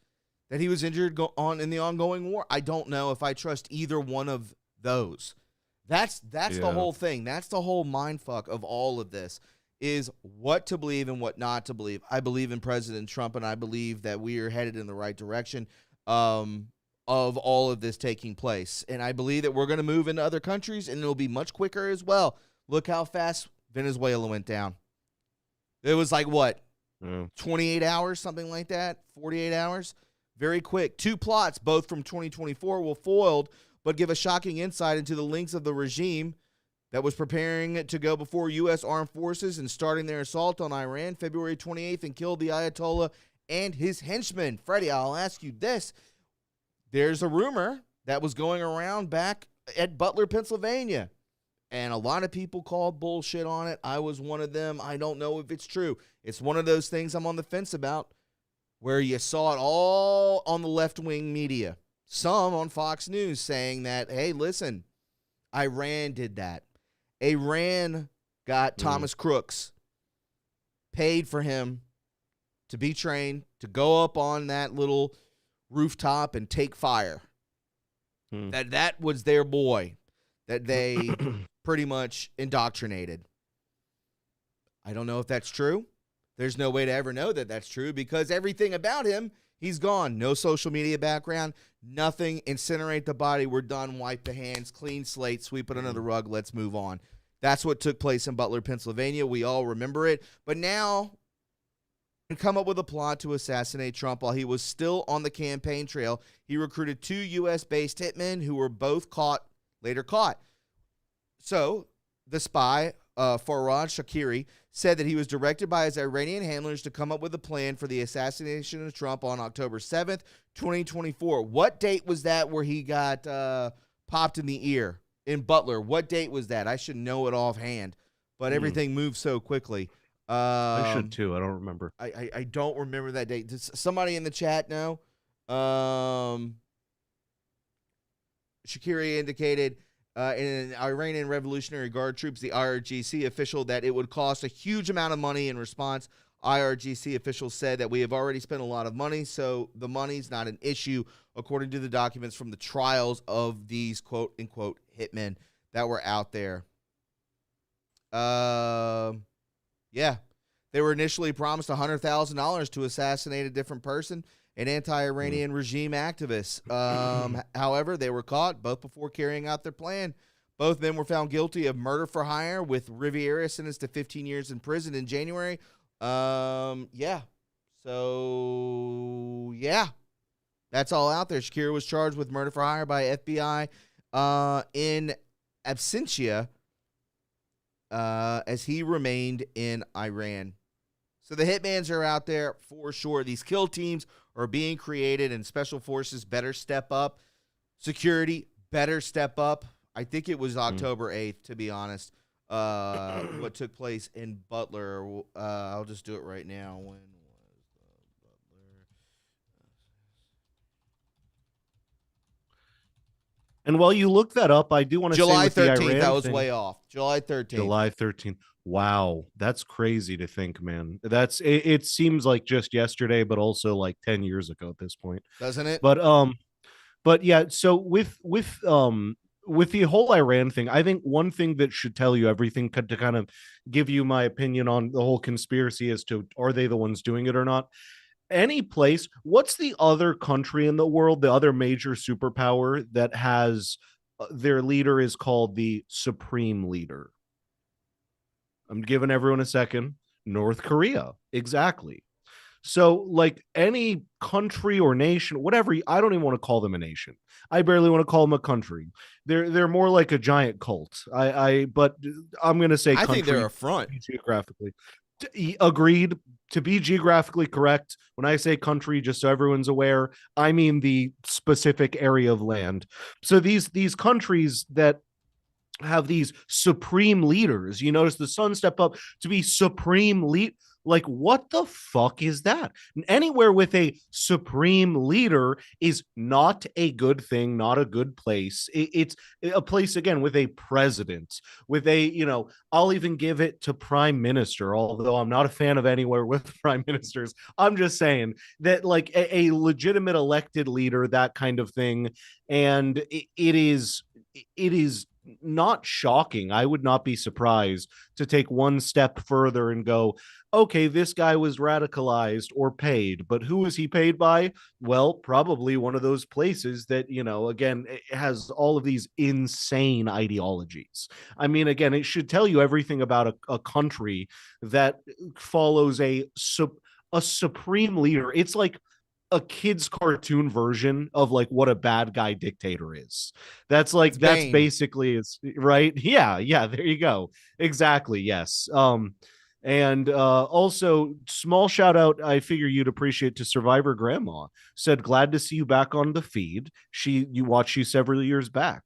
that he was injured in the ongoing war. I don't know if I trust either one of those. That's the whole thing. That's the whole mindfuck of all of this, is what to believe and what not to believe. I believe in President Trump, and I believe that we are headed in the right direction of all of this taking place. And I believe that we're going to move into other countries, and it'll be much quicker as well. Look how fast Venezuela went down. It was like, what, 28 hours, something like that, 48 hours? Very quick. 2 plots, both from 2024, were foiled, but give a shocking insight into the links of the regime that was preparing to go before U.S. armed forces and starting their assault on Iran February 28th and killed the Ayatollah and his henchmen. Freddie, I'll ask you this. There's a rumor that was going around back at Butler, Pennsylvania, and a lot of people called bullshit on it. I was one of them. I don't know if it's true. It's one of those things I'm on the fence about, where you saw it all on the left-wing media. Some on Fox News saying that, hey, listen, Iran did that. Iran got Thomas Crooks, paid for him to be trained to go up on that little rooftop and take fire. That was their boy that they pretty much indoctrinated. I don't know if that's true. There's no way to ever know that that's true, because everything about him, he's gone. No social media background, nothing. Incinerate the body. We're done. Wipe the hands. Clean slate. Sweep it under the rug. Let's move on. That's what took place in Butler, Pennsylvania. We all remember it. But now, come up with a plot to assassinate Trump while he was still on the campaign trail. He recruited 2 U.S.-based hitmen who were both later caught. So, the spy, Farhad Shakiri, said that he was directed by his Iranian handlers to come up with a plan for the assassination of Trump on October 7th, 2024. What date was that where he got popped in the ear in Butler? What date was that? I should know it offhand, but everything moves so quickly. I should too. I don't remember. I don't remember that date. Does somebody in the chat know? Shakiri indicated in Iranian Revolutionary Guard troops, the IRGC official, that it would cost a huge amount of money. In response, IRGC officials said that we have already spent a lot of money, so the money's not an issue, according to the documents from the trials of these quote-unquote hitmen that were out there. Yeah, They were initially promised $100,000 to assassinate a different person, an anti-Iranian regime activist. However, they were caught both before carrying out their plan. Both men were found guilty of murder for hire, with Riviera sentenced to 15 years in prison in January. Yeah. So, yeah. That's all out there. Shakira was charged with murder for hire by FBI in absentia as he remained in Iran. So the hitmans are out there for sure. These kill teams are being created, and special forces better step up. Security better step up. I think it was October 8th, to be honest, what took place in Butler. I'll just do it right now. When was Butler? And while you look that up, I do want to say July with the 13th. Iran That was thing, way off. July 13th. July 13th. Wow, that's crazy to think, man. It seems like just yesterday, but also like 10 years ago at this point. Doesn't it? But yeah, so with the whole Iran thing, I think one thing that should tell you everything to kind of give you my opinion on the whole conspiracy as to are they the ones doing it or not. Any place, what's the other country in the world, the other major superpower that has their leader is called the Supreme Leader? I'm giving everyone a second. North Korea. Exactly. So, like any country or nation, whatever, I don't even want to call them a nation. I barely want to call them a country. They're more like a giant cult. But I'm going to say I country. think they're a front. Geographically. Agreed. To be geographically correct, when I say country, just so everyone's aware, I mean the specific area of land. So these countries that have these supreme leaders, you notice the sun step up to be supreme lead. Like, what the fuck is that? Anywhere with a supreme leader is not a good thing, not a good place. It's a place, again, with a president, with a, I'll even give it to prime minister, although I'm not a fan of anywhere with prime ministers. I'm just saying that, like, a legitimate elected leader, that kind of thing. And it is not shocking. I would not be surprised to take one step further and go, okay, this guy was radicalized or paid, but who was he paid by? Well, probably one of those places that, again, it has all of these insane ideologies. I mean, again, it should tell you everything about a country that follows a supreme leader. It's like a kid's cartoon version of like what a bad guy dictator is. That's basically it's right. Yeah, there you go. Exactly. Yes. And also, small shout out, I figure you'd appreciate, to Survivor Grandma. Said, glad to see you back on the feed. You watched you several years back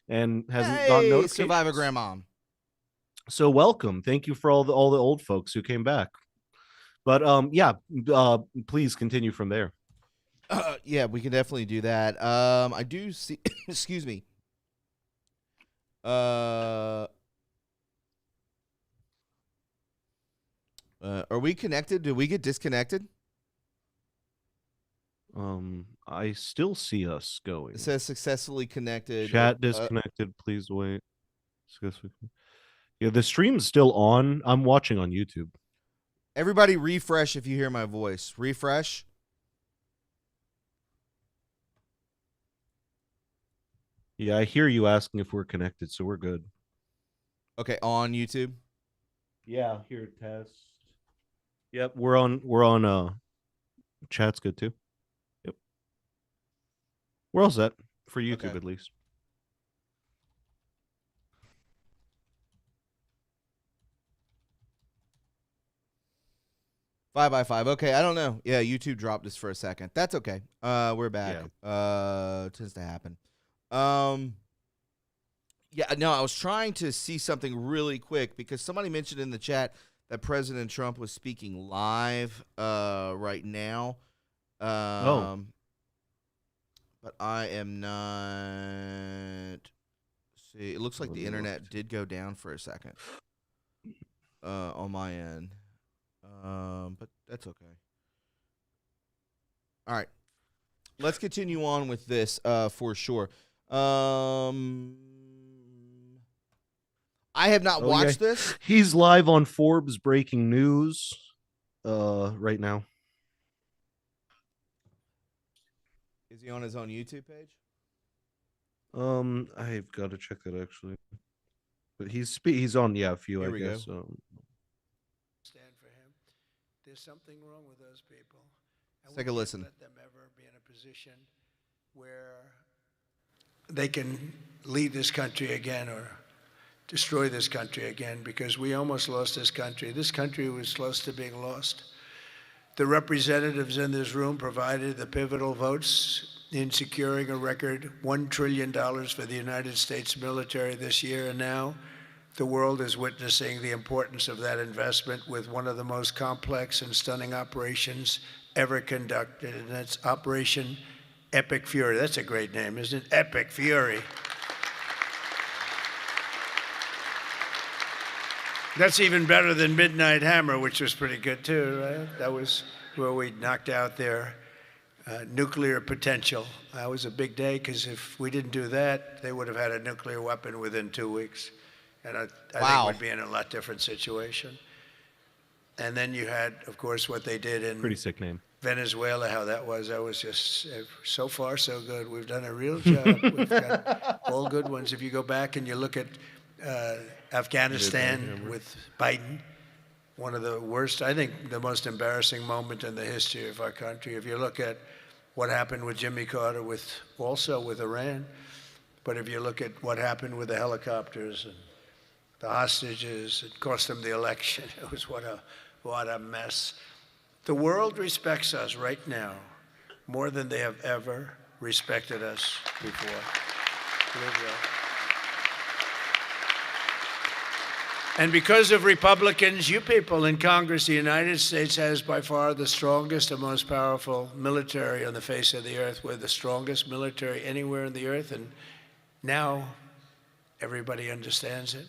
and hasn't gotten notifications. Survivor Grandma. So welcome. Thank you for all the old folks who came back. But please continue from there. Yeah, we can definitely do that. I do see. Excuse me. Are we connected? Did we get disconnected? I still see us going. It says successfully connected. Chat disconnected. Please wait. Yeah, the stream's still on. I'm watching on YouTube. Everybody refresh if you hear my voice. Refresh. Yeah, I hear you asking if we're connected, so we're good. Okay, on YouTube. Yeah, here, test. Yep, we're on chat's good too. Yep. We're all set for YouTube, Okay. At least. Five by five. Okay, I don't know. Yeah, YouTube dropped us for a second. That's okay. We're back. Yeah. Tends to happen. Yeah, no, I was trying to see something really quick because somebody mentioned in the chat that President Trump was speaking live right now. But I am not. See, it looks like the internet did go down for a second on my end. But that's okay. All right. Let's continue on with this for sure. I have not watched this. He's live on Forbes Breaking News. right now. Is he on his own YouTube page? I've got to check that actually. But he's on a few, Here I we guess. go. Stand for him. There's something wrong with those people. And Take we a can't listen. let them ever be in a position where they can lead this country again or destroy this country again, because we almost lost this country. This country was close to being lost. The representatives in this room provided the pivotal votes in securing a record $1 trillion for the United States military this year, and now the world is witnessing the importance of that investment with one of the most complex and stunning operations ever conducted, and that's Operation Epic Fury. That's a great name, isn't it? Epic Fury. That's even better than Midnight Hammer, which was pretty good too, right? That was where we knocked out their nuclear potential. That was a big day, because if we didn't do that, they would have had a nuclear weapon within 2 weeks. And I think we'd be in a lot different situation. And then you had, of course, what they did in Pretty sick name. Venezuela, how that was just so far so good. We've done a real job. We've got all good ones. If you go back and you look at Afghanistan with Biden, one of the worst, I think the most embarrassing moment in the history of our country. If you look at what happened with Jimmy Carter, also with Iran, but if you look at what happened with the helicopters and the hostages, it cost them the election. It was what a mess. The world respects us right now more than they have ever respected us before. And because of Republicans, you people in Congress, the United States has by far the strongest and most powerful military on the face of the earth. We're the strongest military anywhere in the earth, and now everybody understands it.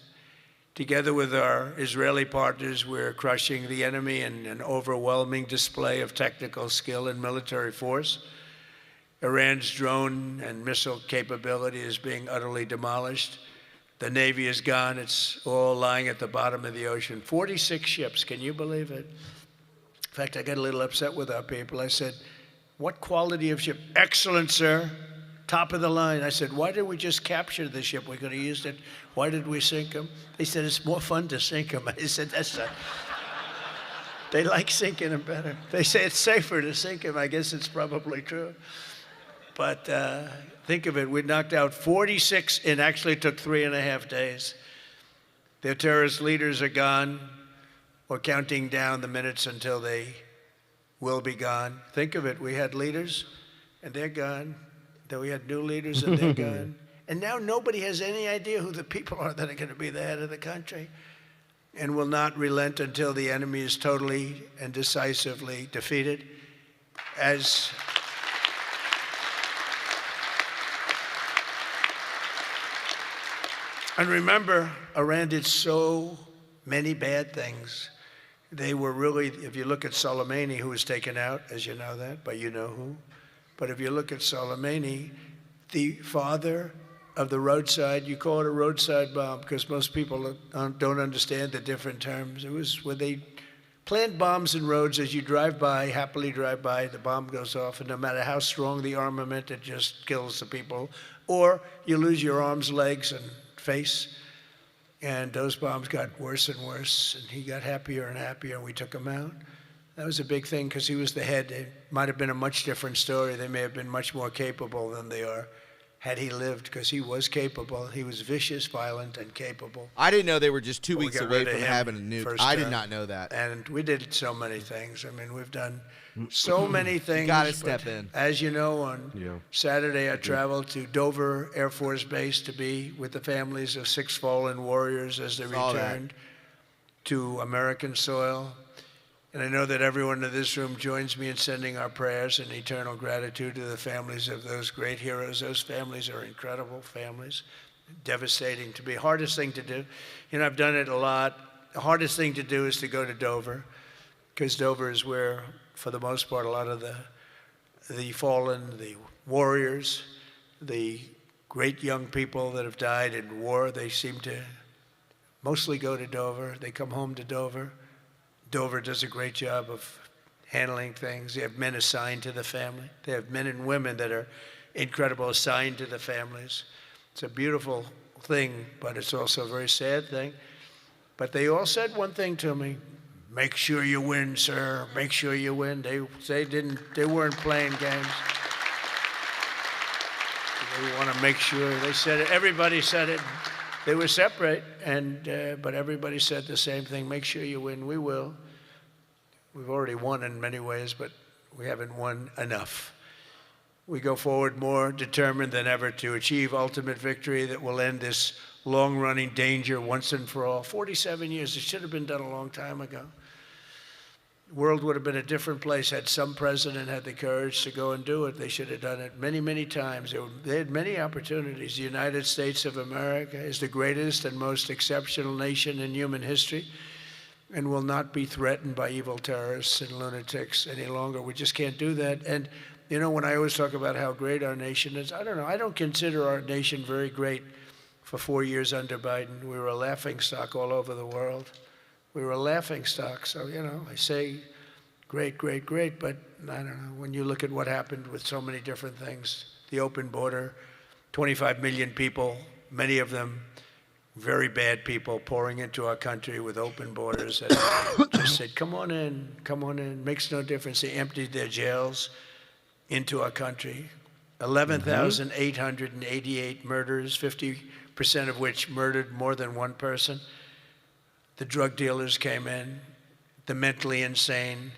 Together with our Israeli partners, we're crushing the enemy in an overwhelming display of technical skill and military force. Iran's drone and missile capability is being utterly demolished. The Navy is gone. It's all lying at the bottom of the ocean. 46 ships, can you believe it? In fact, I got a little upset with our people. I said, what quality of ship? Excellent, sir. Top of the line. I said, why did we just capture the ship? We could have used it. Why did we sink them? They said, it's more fun to sink them. I said, that's not. They like sinking them better. They say it's safer to sink them. I guess it's probably true. But think of it, we knocked out 46, and actually took 3.5 days. Their terrorist leaders are gone. We're counting down the minutes until they will be gone. Think of it, we had leaders, and they're gone. Then we had new leaders, and they're gone. And now nobody has any idea who the people are that are going to be the head of the country, and will not relent until the enemy is totally and decisively defeated. And remember, Iran did so many bad things. They were really, if you look at Soleimani, who was taken out, as you know that, but you know who. But if you look at Soleimani, the father of the roadside, you call it a roadside bomb because most people don't understand the different terms. It was where they plant bombs in roads. As you drive by, happily drive by, the bomb goes off, and no matter how strong the armament, it just kills the people. Or you lose your arms, legs, and face. And those bombs got worse and worse, and he got happier and happier, and we took him out. That was a big thing because he was the head. It might have been a much different story. They may have been much more capable than they are had he lived, because he was capable. He was vicious, violent, and capable. I didn't know they were just 2 We weeks got away rid of from him having a nuke. first I did term. not know that. And we did so many things. I mean, we've done so many things. gotta but step in. As you know, on Saturday, I traveled to Dover Air Force Base to be with the families of 6 fallen warriors as they returned to American soil. And I know that everyone in this room joins me in sending our prayers and eternal gratitude to the families of those great heroes. Those families are incredible families. Devastating to be. Hardest thing to do. You know, I've done it a lot. The hardest thing to do is to go to Dover, because Dover is where, for the most part, a lot of the fallen, the warriors, the great young people that have died in war, they seem to mostly go to Dover. They come home to Dover. Dover does a great job of handling things. They have men assigned to the family. They have men and women that are incredible assigned to the families. It's a beautiful thing, but it's also a very sad thing. But they all said one thing to me: make sure you win, sir. Make sure you win. They weren't playing games. They want to make sure. They said it. Everybody said it. They were separate, but everybody said the same thing: make sure you win. We will. We've already won in many ways, but we haven't won enough. We go forward more determined than ever to achieve ultimate victory that will end this long-running danger once and for all. 47 years, it should have been done a long time ago. The world would have been a different place had some president had the courage to go and do it. They should have done it many, many times. They had many opportunities. The United States of America is the greatest and most exceptional nation in human history and will not be threatened by evil terrorists and lunatics any longer. We just can't do that. And you know, when I always talk about how great our nation is, I don't know, I don't consider our nation very great. For 4 years under Biden, we were a laughingstock all over the world. We were a laughingstock. So, you know, I say great, great, great, but I don't know. When you look at what happened with so many different things, the open border, 25 million people, many of them very bad people pouring into our country with open borders that just said, come on in, makes no difference. They emptied their jails into our country. 11,888 murders, 50% of which murdered more than one person. The drug dealers came in, the mentally insane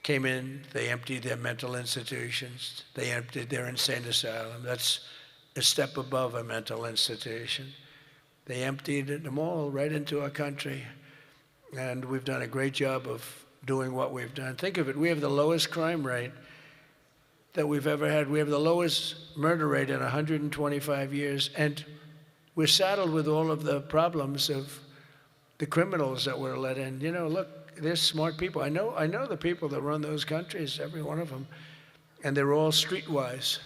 came in, they emptied their mental institutions, they emptied their insane asylum. That's a step above a mental institution. They emptied them all right into our country, and we've done a great job of doing what we've done. Think of it, we have the lowest crime rate that we've ever had. We have the lowest murder rate in 125 years, and we're saddled with all of the problems of the criminals that were let in. You know, look, they're smart people. I know the people that run those countries, every one of them, and they're all streetwise,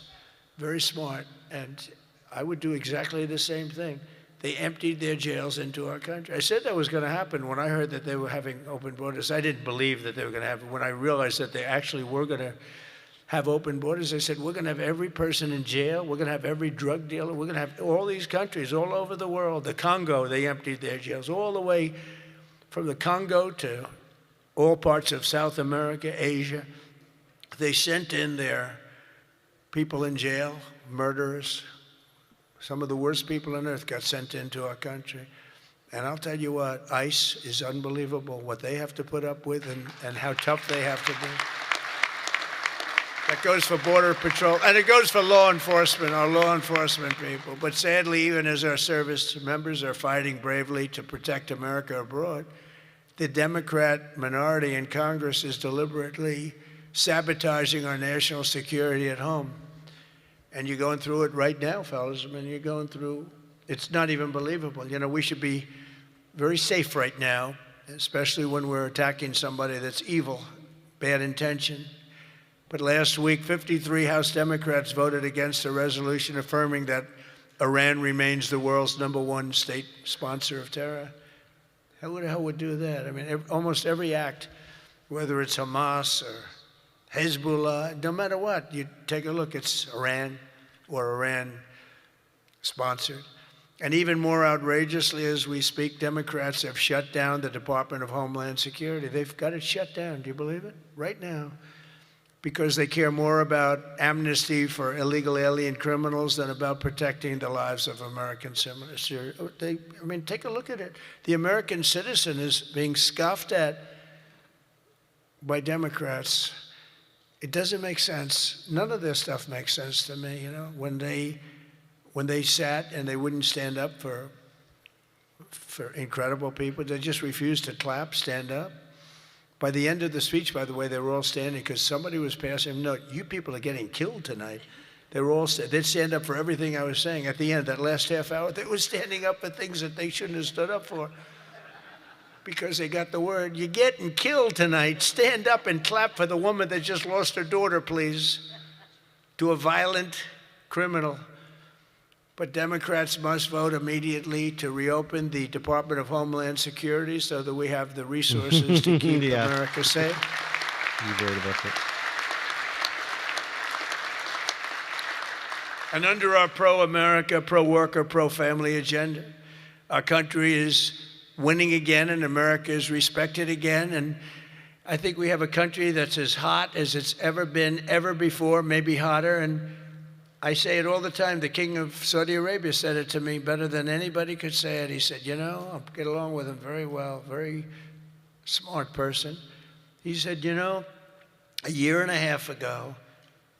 very smart, and I would do exactly the same thing. They emptied their jails into our country. I said that was going to happen when I heard that they were having open borders. I didn't believe that they were going to have it. When I realized that they actually were going to have open borders, I said, we're going to have every person in jail. We're going to have every drug dealer. We're going to have all these countries all over the world. The Congo, they emptied their jails all the way from the Congo to all parts of South America, Asia. They sent in their people in jail, murderers. Some of the worst people on earth got sent into our country. And I'll tell you what, ICE is unbelievable, what they have to put up with and how tough they have to be. That goes for Border Patrol, and it goes for law enforcement, our law enforcement people. But sadly, even as our service members are fighting bravely to protect America abroad, the Democrat minority in Congress is deliberately sabotaging our national security at home. And you're going through it right now, fellas. I mean, you're going through, it's not even believable. You know, we should be very safe right now, especially when we're attacking somebody that's evil, bad intention. But last week, 53 House Democrats voted against a resolution affirming that Iran remains the world's #1 state sponsor of terror. Who the hell would do that? I mean, almost every act, whether it's Hamas or Hezbollah, no matter what, you take a look, it's Iran or Iran sponsored. And even more outrageously, as we speak, Democrats have shut down the Department of Homeland Security. They've got it shut down. Do you believe it? Right now. Because they care more about amnesty for illegal alien criminals than about protecting the lives of American citizens. I mean, take a look at it. The American citizen is being scoffed at by Democrats. It doesn't make sense. None of this stuff makes sense to me, you know, when they sat and they wouldn't stand up for incredible people. They just refused to clap, stand up. By the end of the speech, by the way, they were all standing because somebody was passing. No, you people are getting killed tonight. They were all, they'd stand up for everything I was saying. At the end, that last half hour, they were standing up for things that they shouldn't have stood up for because they got the word, you're getting killed tonight. Stand up and clap for the woman that just lost her daughter, please, to a violent criminal. But Democrats must vote immediately to reopen the Department of Homeland Security so that we have the resources to keep Yeah. America safe. You've heard about it. And under our pro-America, pro-worker, pro-family agenda, our country is winning again and America is respected again. And I think we have a country that's as hot as it's ever been, ever before, maybe hotter. And I say it all the time. The king of Saudi Arabia said it to me better than anybody could say it. He said, you know, I get along with him very well, very smart person. He said, you know, a year and a half ago,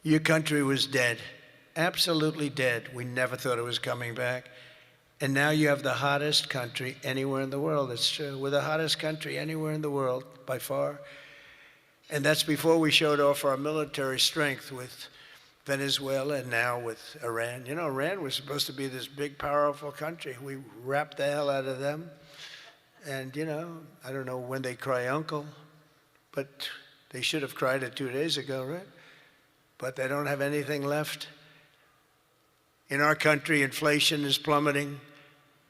your country was dead, absolutely dead. We never thought it was coming back. And now you have the hottest country anywhere in the world. It's true. We're the hottest country anywhere in the world, by far. And that's before we showed off our military strength with Venezuela and now with Iran. You know, Iran was supposed to be this big, powerful country. We wrapped the hell out of them. And, you know, I don't know when they cry uncle, but they should have cried it 2 days ago, right? But they don't have anything left. In our country, inflation is plummeting.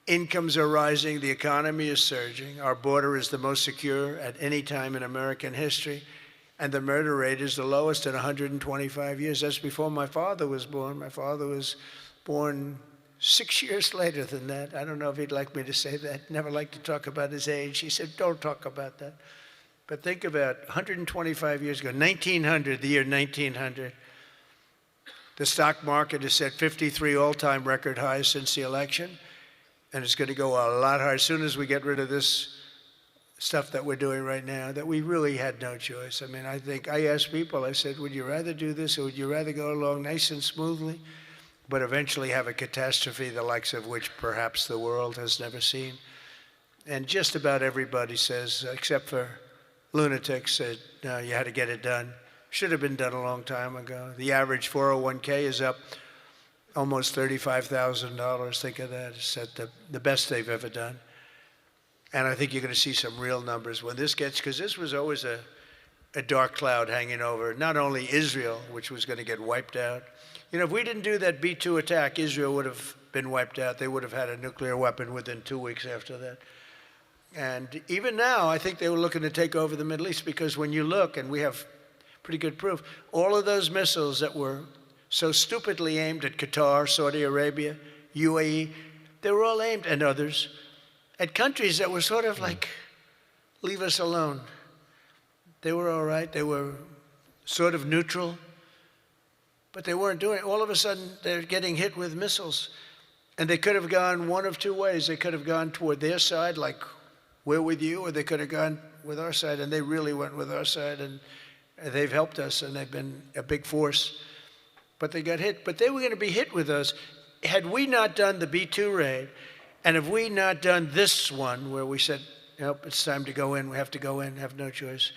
Incomes are rising. The economy is surging. Our border is the most secure at any time in American history. And the murder rate is the lowest in 125 years. That's before my father was born. My father was born 6 years later than that. I don't know if he'd like me to say that. Never liked to talk about his age. He said, don't talk about that. But think about 125 years ago, 1900, the year 1900. The stock market has set 53 all-time record highs since the election. And it's going to go a lot higher as soon as we get rid of this stuff that we're doing right now, that we really had no choice. I mean, I think I asked people, I said, would you rather do this or would you rather go along nice and smoothly, but eventually have a catastrophe the likes of which perhaps the world has never seen? And just about everybody says, except for lunatics, said, no, you had to get it done. Should have been done a long time ago. The average 401k is up almost $35,000. Think of that. It's at the best they've ever done. And I think you're going to see some real numbers when this gets, because this was always a dark cloud hanging over not only Israel, which was going to get wiped out. You know, if we didn't do that B-2 attack, Israel would have been wiped out. They would have had a nuclear weapon within 2 weeks after that. And even now, I think they were looking to take over the Middle East, because when you look, and we have pretty good proof, all of those missiles that were so stupidly aimed at Qatar, Saudi Arabia, UAE, they were all aimed, and others, at countries that were sort of like, leave us alone. They were all right. They were sort of neutral, but they weren't doing it. All of a sudden, they're getting hit with missiles. And they could have gone one of two ways. They could have gone toward their side, like we're with you, or they could have gone with our side, and they really went with our side, and they've helped us, and they've been a big force. But they got hit. But they were going to be hit with us. Had we not done the B-2 raid, and if we not done this one where we said, nope, it's time to go in, we have to go in, have no choice.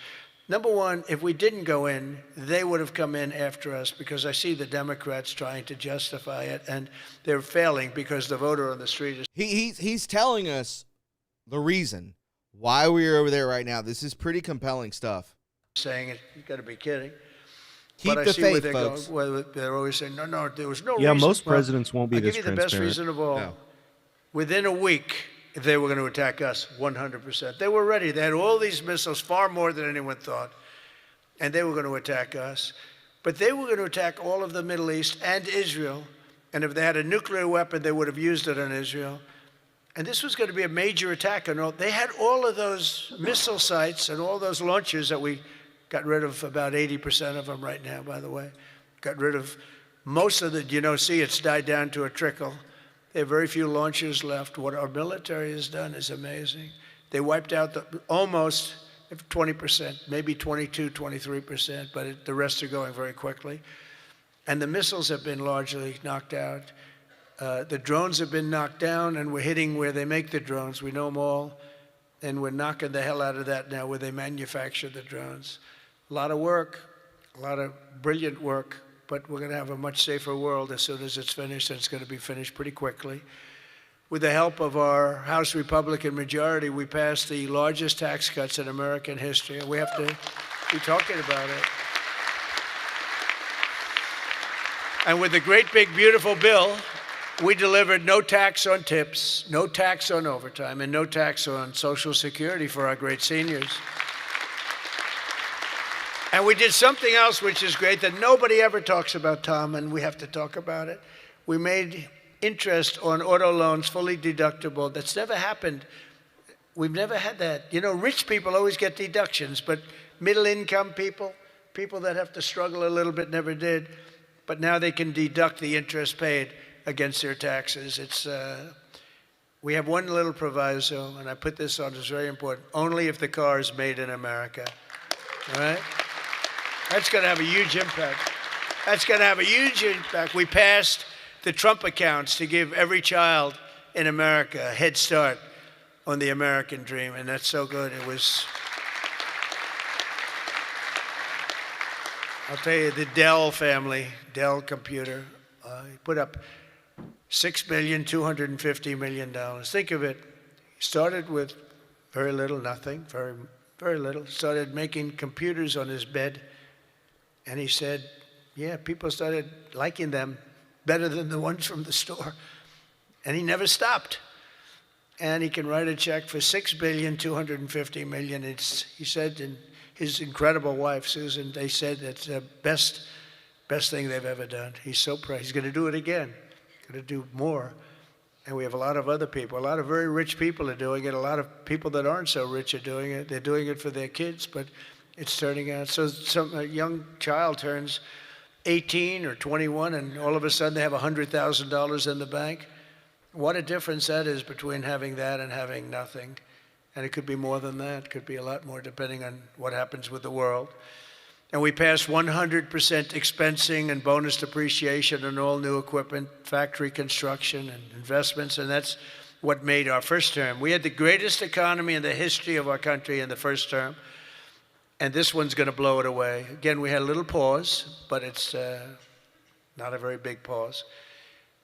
Number one, if we didn't go in, they would have come in after us, because I see the Democrats trying to justify it, and they're failing because the voter on the street is... He's telling us the reason why we're over there right now. This is pretty compelling stuff. saying it. You got to be kidding. Keep but the I see faith, where they're folks. going. Well, they're always saying, no, there was no Yeah, reason. most presidents won't be I'll this give you the best transparent. reason of all. No. Within a week, they were going to attack us 100%. They were ready. They had all these missiles, far more than anyone thought, and they were going to attack us. But they were going to attack all of the Middle East and Israel, and if they had a nuclear weapon, they would have used it on Israel. And this was going to be a major attack. And they had all of those missile sites and all those launchers that we got rid of, about 80% of them right now, by the way. Got rid of most of the, see, it's died down to a trickle. There are very few launchers left. What our military has done is amazing. They wiped out almost 20%, maybe 22, 23%, but the rest are going very quickly. And the missiles have been largely knocked out. The drones have been knocked down, and we're hitting where they make the drones. We know them all, and we're knocking the hell out of that now where they manufacture the drones. A lot of work, a lot of brilliant work, but we're going to have a much safer world as soon as it's finished, and it's going to be finished pretty quickly. With the help of our House Republican majority, we passed the largest tax cuts in American history, and we have to be talking about it. And with the great, big, beautiful bill We delivered no tax on tips, no tax on overtime, and no tax on Social Security for our great seniors. And we did something else which is great that nobody ever talks about, Tom, and we have to talk about it. We made interest on auto loans fully deductible. That's never happened. We've never had that. You know, rich people always get deductions, but middle-income people, people that have to struggle a little bit, never did. But now they can deduct the interest paid against their taxes. We have one little proviso, and I put this on, it's very important, only if the car is made in America, all right? That's going to have a huge impact. That's going to have a huge impact. We passed the Trump accounts to give every child in America a head start on the American dream, and that's so good. It was, I'll tell you, the Dell family, Dell computer, put up $6,250 million. Think of it. He started with very little, nothing, very, very little. Started making computers on his bed. And he said, yeah, people started liking them better than the ones from the store. And he never stopped. And he can write a check for $6,250 million. He said, and his incredible wife, Susan, they said that's the best thing they've ever done. He's so proud. He's going to do it again. Going to do more. And we have a lot of other people. A lot of very rich people are doing it. A lot of people that aren't so rich are doing it. They're doing it for their kids, but it's turning out. So a young child turns 18 or 21, and all of a sudden they have $100,000 in the bank. What a difference that is between having that and having nothing. And it could be more than that. It could be a lot more depending on what happens with the world. And we passed 100% expensing and bonus depreciation on all new equipment, factory construction and investments, and that's what made our first term. We had the greatest economy in the history of our country in the first term. And this one's going to blow it away. Again, we had a little pause, but it's not a very big pause.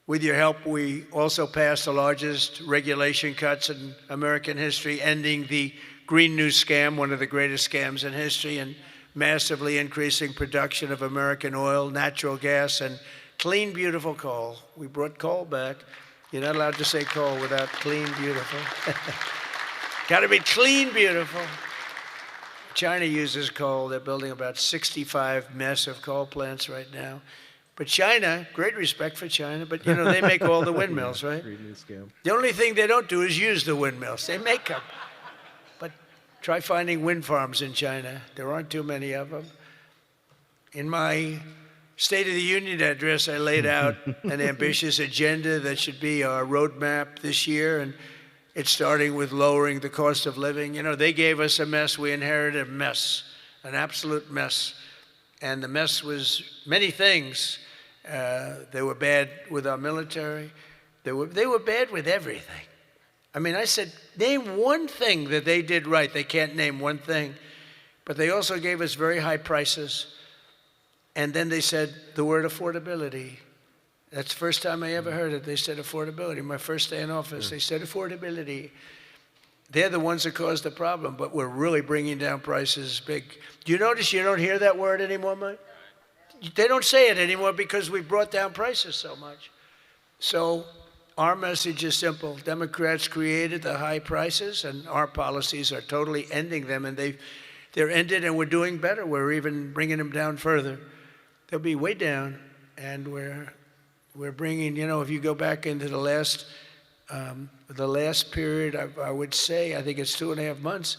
With your help, we also passed the largest regulation cuts in American history, ending the Green New Scam, one of the greatest scams in history, and massively increasing production of American oil, natural gas, and clean, beautiful coal. We brought coal back. You're not allowed to say coal without clean, beautiful. Got to be clean, beautiful. China uses coal. They're building about 65 massive coal plants right now. But China, great respect for China, but you know, they make all the windmills, right? The only thing they don't do is use the windmills. They make them. But try finding wind farms in China. There aren't too many of them. In my State of the Union address, I laid out an ambitious agenda that should be our roadmap this year, and it's starting with lowering the cost of living. You know, they gave us a mess. We inherited a mess, an absolute mess. And the mess was many things. They were bad with our military. They were bad with everything. I mean, I said, name one thing that they did right. They can't name one thing. But they also gave us very high prices. And then they said the word affordability. That's the first time I ever heard it. They said affordability. My first day in office, they said affordability. They're the ones that caused the problem, but we're really bringing down prices big. Do you notice you don't hear that word anymore, Mike? They don't say it anymore because we've brought down prices so much. So our message is simple. Democrats created the high prices, and our policies are totally ending them, and they're ended, and we're doing better. We're even bringing them down further. They'll be way down, and we're bringing, you know, if you go back into the last period, I would say, I think it's 2.5 months,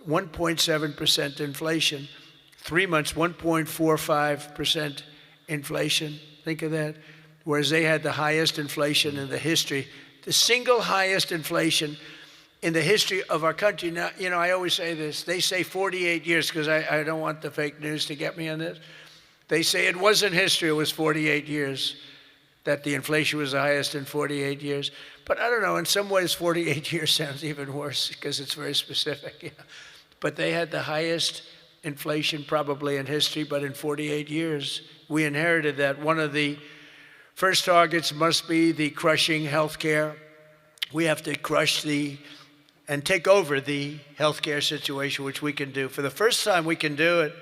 1.7% inflation. 3 months, 1.45% inflation. Think of that. Whereas they had the highest inflation in the history, the single highest inflation in the history of our country. Now, you know, I always say this. They say 48 years because I don't want the fake news to get me on this. They say it wasn't history, it was 48 years. That the inflation was the highest in 48 years. But I don't know, in some ways 48 years sounds even worse because it's very specific. Yeah. But they had the highest inflation probably in history, but in 48 years, we inherited that. One of the first targets must be the crushing healthcare. We have to crush and take over the healthcare situation, which we can do. For the first time, we can do it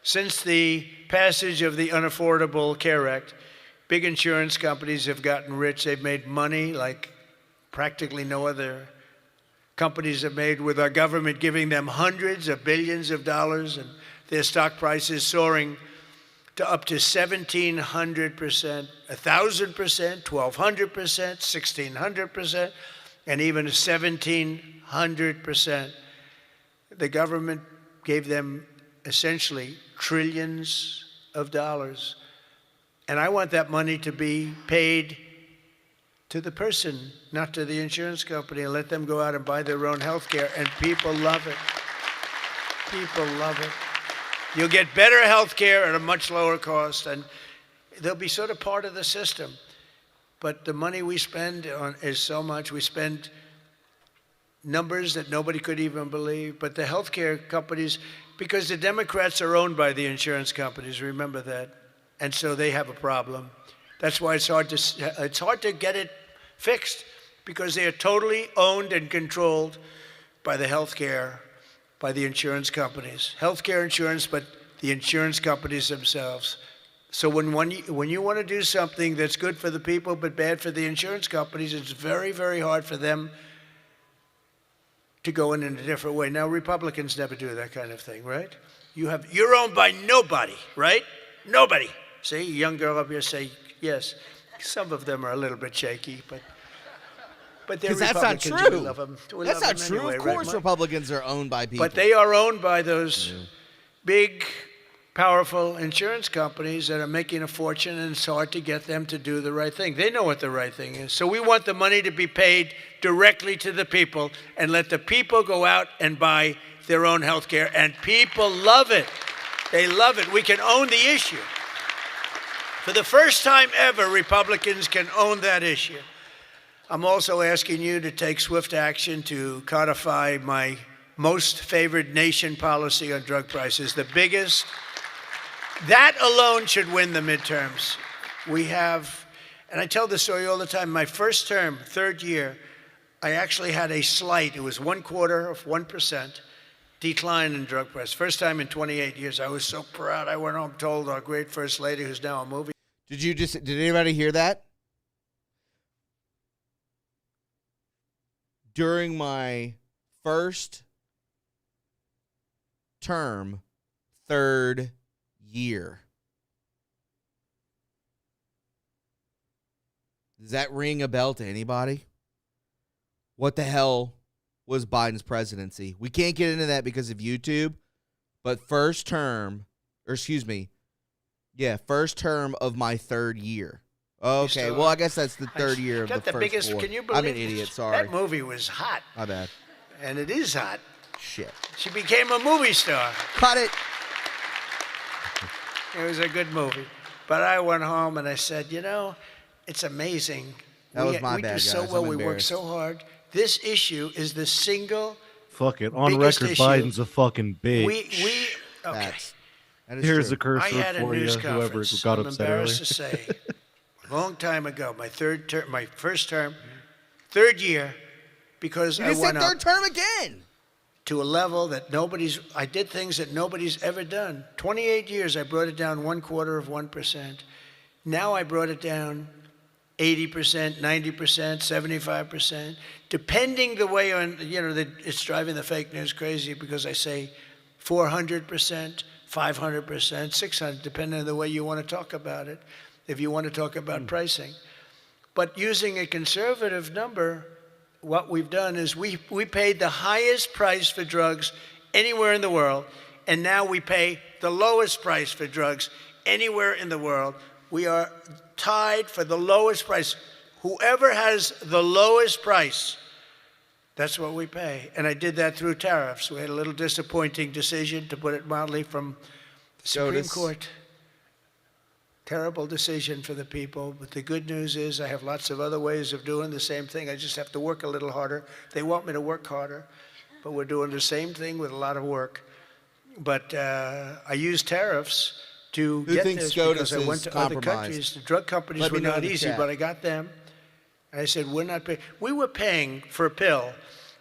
since the passage of the Unaffordable Care Act. Big insurance companies have gotten rich. They've made money like practically no other companies have made, with our government giving them hundreds of billions of dollars, and their stock prices soaring to up to 1,700%, 1,000%, 1,200%, 1,600%, and even 1,700%. The government gave them essentially trillions of dollars. And I want that money to be paid to the person, not to the insurance company, and let them go out and buy their own health care. And people love it. People love it. You'll get better health care at a much lower cost, and they'll be sort of part of the system. But the money we spend on is so much. We spend numbers that nobody could even believe. But the healthcare companies, because the Democrats are owned by the insurance companies, remember that. And so they have a problem. That's why it's hard to get it fixed, because they are totally owned and controlled by the healthcare, by the insurance companies. Healthcare insurance, but the insurance companies themselves. So when you want to do something that's good for the people but bad for the insurance companies, it's very, very hard for them to go in a different way. Now, Republicans never do that kind of thing, right? You're owned by nobody, right? Nobody. See, a young girl up here say yes. Some of them are a little bit shaky, but they're Republicans. That's not true. We love them. That's not true. Anyway, of course, right, Republicans are owned by people. But they are owned by those big, powerful insurance companies that are making a fortune, and it's hard to get them to do the right thing. They know what the right thing is. So we want the money to be paid directly to the people, and let the people go out and buy their own health care. And people love it. They love it. We can own the issue. For the first time ever, Republicans can own that issue. I'm also asking you to take swift action to codify my most favored nation policy on drug prices, the biggest. That alone should win the midterms. We have, and I tell this story all the time, my first term, third year, I actually had a slight, it was 1/4% decline in drug prices. First time in 28 years. I was so proud. I went home, told our great First Lady, who's now a movie. Did anybody hear that? During my first term, third year. Does that ring a bell to anybody? What the hell was Biden's presidency? We can't get into that because of YouTube, but first term of my third year. Okay, well, I guess that's the third year of the first biggest, four. Can you believe I'm an idiot, sorry. That movie was hot. My bad. And it is hot. Shit. She became a movie star. Cut it. It was a good movie. But I went home and I said, it's amazing. That was my bad, bad, We do so guys. well. I'm We work so hard. This issue is the single Fuck it. On biggest record, issue. Biden's a fucking bitch. Okay. That is Here's true. the curse I had a for you, news whoever conference. got I'm upset earlier. embarrassed to say, a long time ago, my first term, third year, because You I just said went up third term again. to a level that I did things that nobody's ever done. 28 years, I brought it down 1/4%. Now I brought it down 80%, 90%, 75%, depending the way it's driving the fake news crazy, because I say 400%, 500%, 600, depending on the way you want to talk about it, if you want to talk about pricing. But using a conservative number, what we've done is we paid the highest price for drugs anywhere in the world, and now we pay the lowest price for drugs anywhere in the world. We are tied for the lowest price. Whoever has the lowest price, that's what we pay. And I did that through tariffs. We had a little disappointing decision, to put it mildly, from the Supreme Court. Terrible decision for the people. But the good news is I have lots of other ways of doing the same thing. I just have to work a little harder. They want me to work harder, but we're doing the same thing with a lot of work. But I use tariffs to get this, because I went to other countries. The drug companies were not easy, but I got them. And I said, we're not paying. We were paying for a pill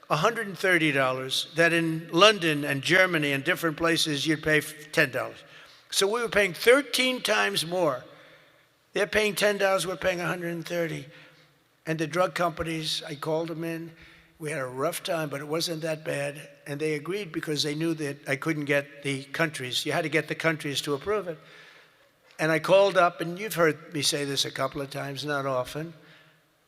$130 that in London and Germany and different places you'd pay $10. So we were paying 13 times more. They're paying $10, we're paying $130. And the drug companies, I called them in. We had a rough time, but it wasn't that bad. And they agreed because they knew that I couldn't get the countries. You had to get the countries to approve it. And I called up, and you've heard me say this a couple of times, not often,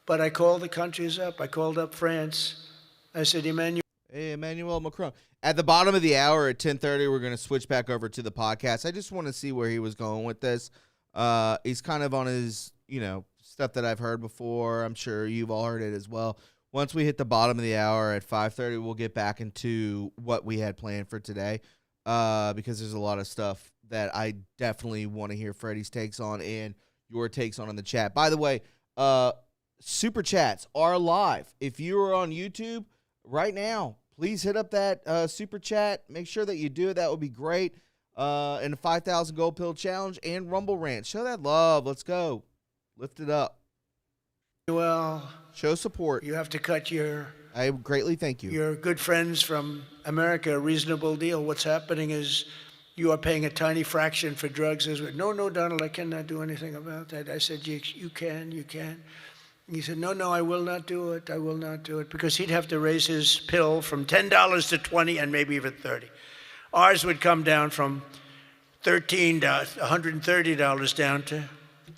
but I called the countries up. I called up France. I said, Emmanuel Macron. At the bottom of the hour at 10:30, we're going to switch back over to the podcast. I just want to see where he was going with this. He's kind of on his, stuff that I've heard before. I'm sure you've all heard it as well. Once we hit the bottom of the hour at 5:30, we'll get back into what we had planned for today, because there's a lot of stuff that I definitely want to hear Freddie's takes on and your takes on in the chat. By the way, Super Chats are live. If you are on YouTube right now, please hit up that Super Chat. Make sure that you do it. That would be great. And the 5,000 Gold Pill Challenge and Rumble Rant. Show that love. Let's go. Lift it up. well, Show support. you have to cut I greatly thank you. your good friends from America a reasonable deal. What's happening is you are paying a tiny fraction for drugs. No, Donald, I cannot do anything about that. I said, you can. He said, no, I will not do it. I will not do it. Because he'd have to raise his pill from $10 to $20 and maybe even $30. Ours would come down from $13 to $130 down to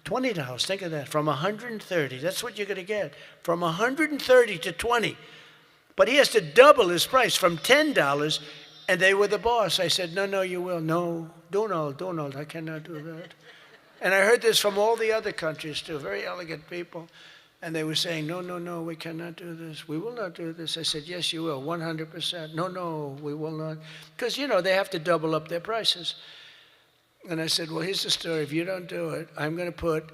$20. Think of that. From $130. That's what you're going to get. From $130 to $20. But he has to double his price from $10, and they were the boss. I said, no, you will. No, Donald, I cannot do that. And I heard this from all the other countries, too, very elegant people. And they were saying, no, we cannot do this. We will not do this. I said, yes, you will, 100%. No, we will not. Because, they have to double up their prices. And I said, well, here's the story. If you don't do it, I'm going to put,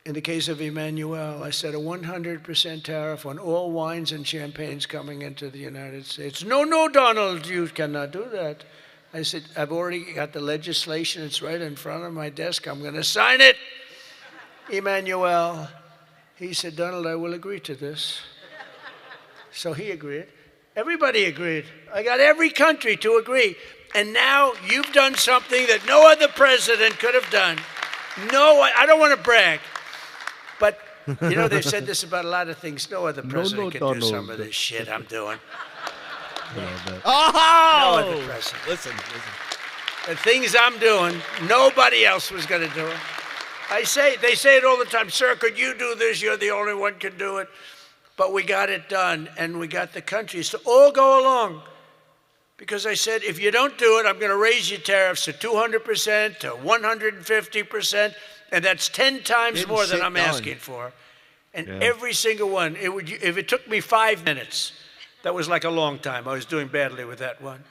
in the case of Emmanuel, I said a 100% tariff on all wines and champagnes coming into the United States. No, Donald, you cannot do that. I said, I've already got the legislation. It's right in front of my desk. I'm going to sign it. Emmanuel. He said, Donald, I will agree to this. So he agreed. Everybody agreed. I got every country to agree. And now you've done something that no other president could have done. No, I don't want to brag. But, they've said this about a lot of things. No other president could do some of this shit I'm doing. No other president. Listen. The things I'm doing, nobody else was going to do it. They say it all the time, sir, could you do this? You're the only one can do it. But we got it done, and we got the countries to all go along. Because I said, if you don't do it, I'm going to raise your tariffs to 200%, to 150%, and that's 10 times more than I'm asking for. And every single one, if it took me 5 minutes, that was like a long time. I was doing badly with that one.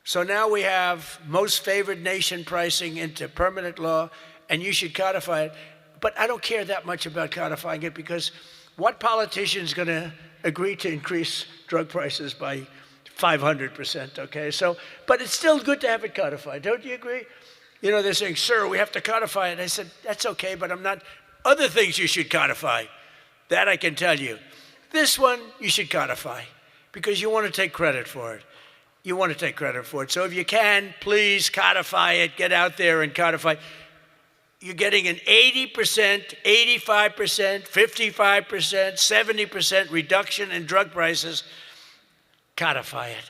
So now we have most favored nation pricing into permanent law, and you should codify it. But I don't care that much about codifying it, because what politician is going to agree to increase drug prices by 500%, okay? So, but it's still good to have it codified. Don't you agree? They're saying, sir, we have to codify it. I said, that's okay, but I'm not. Other things you should codify. That I can tell you. This one, you should codify, because you want to take credit for it. You want to take credit for it. So if you can, please codify it. Get out there and codify. You're getting an 80%, 85%, 55%, 70% reduction in drug prices. Codify it.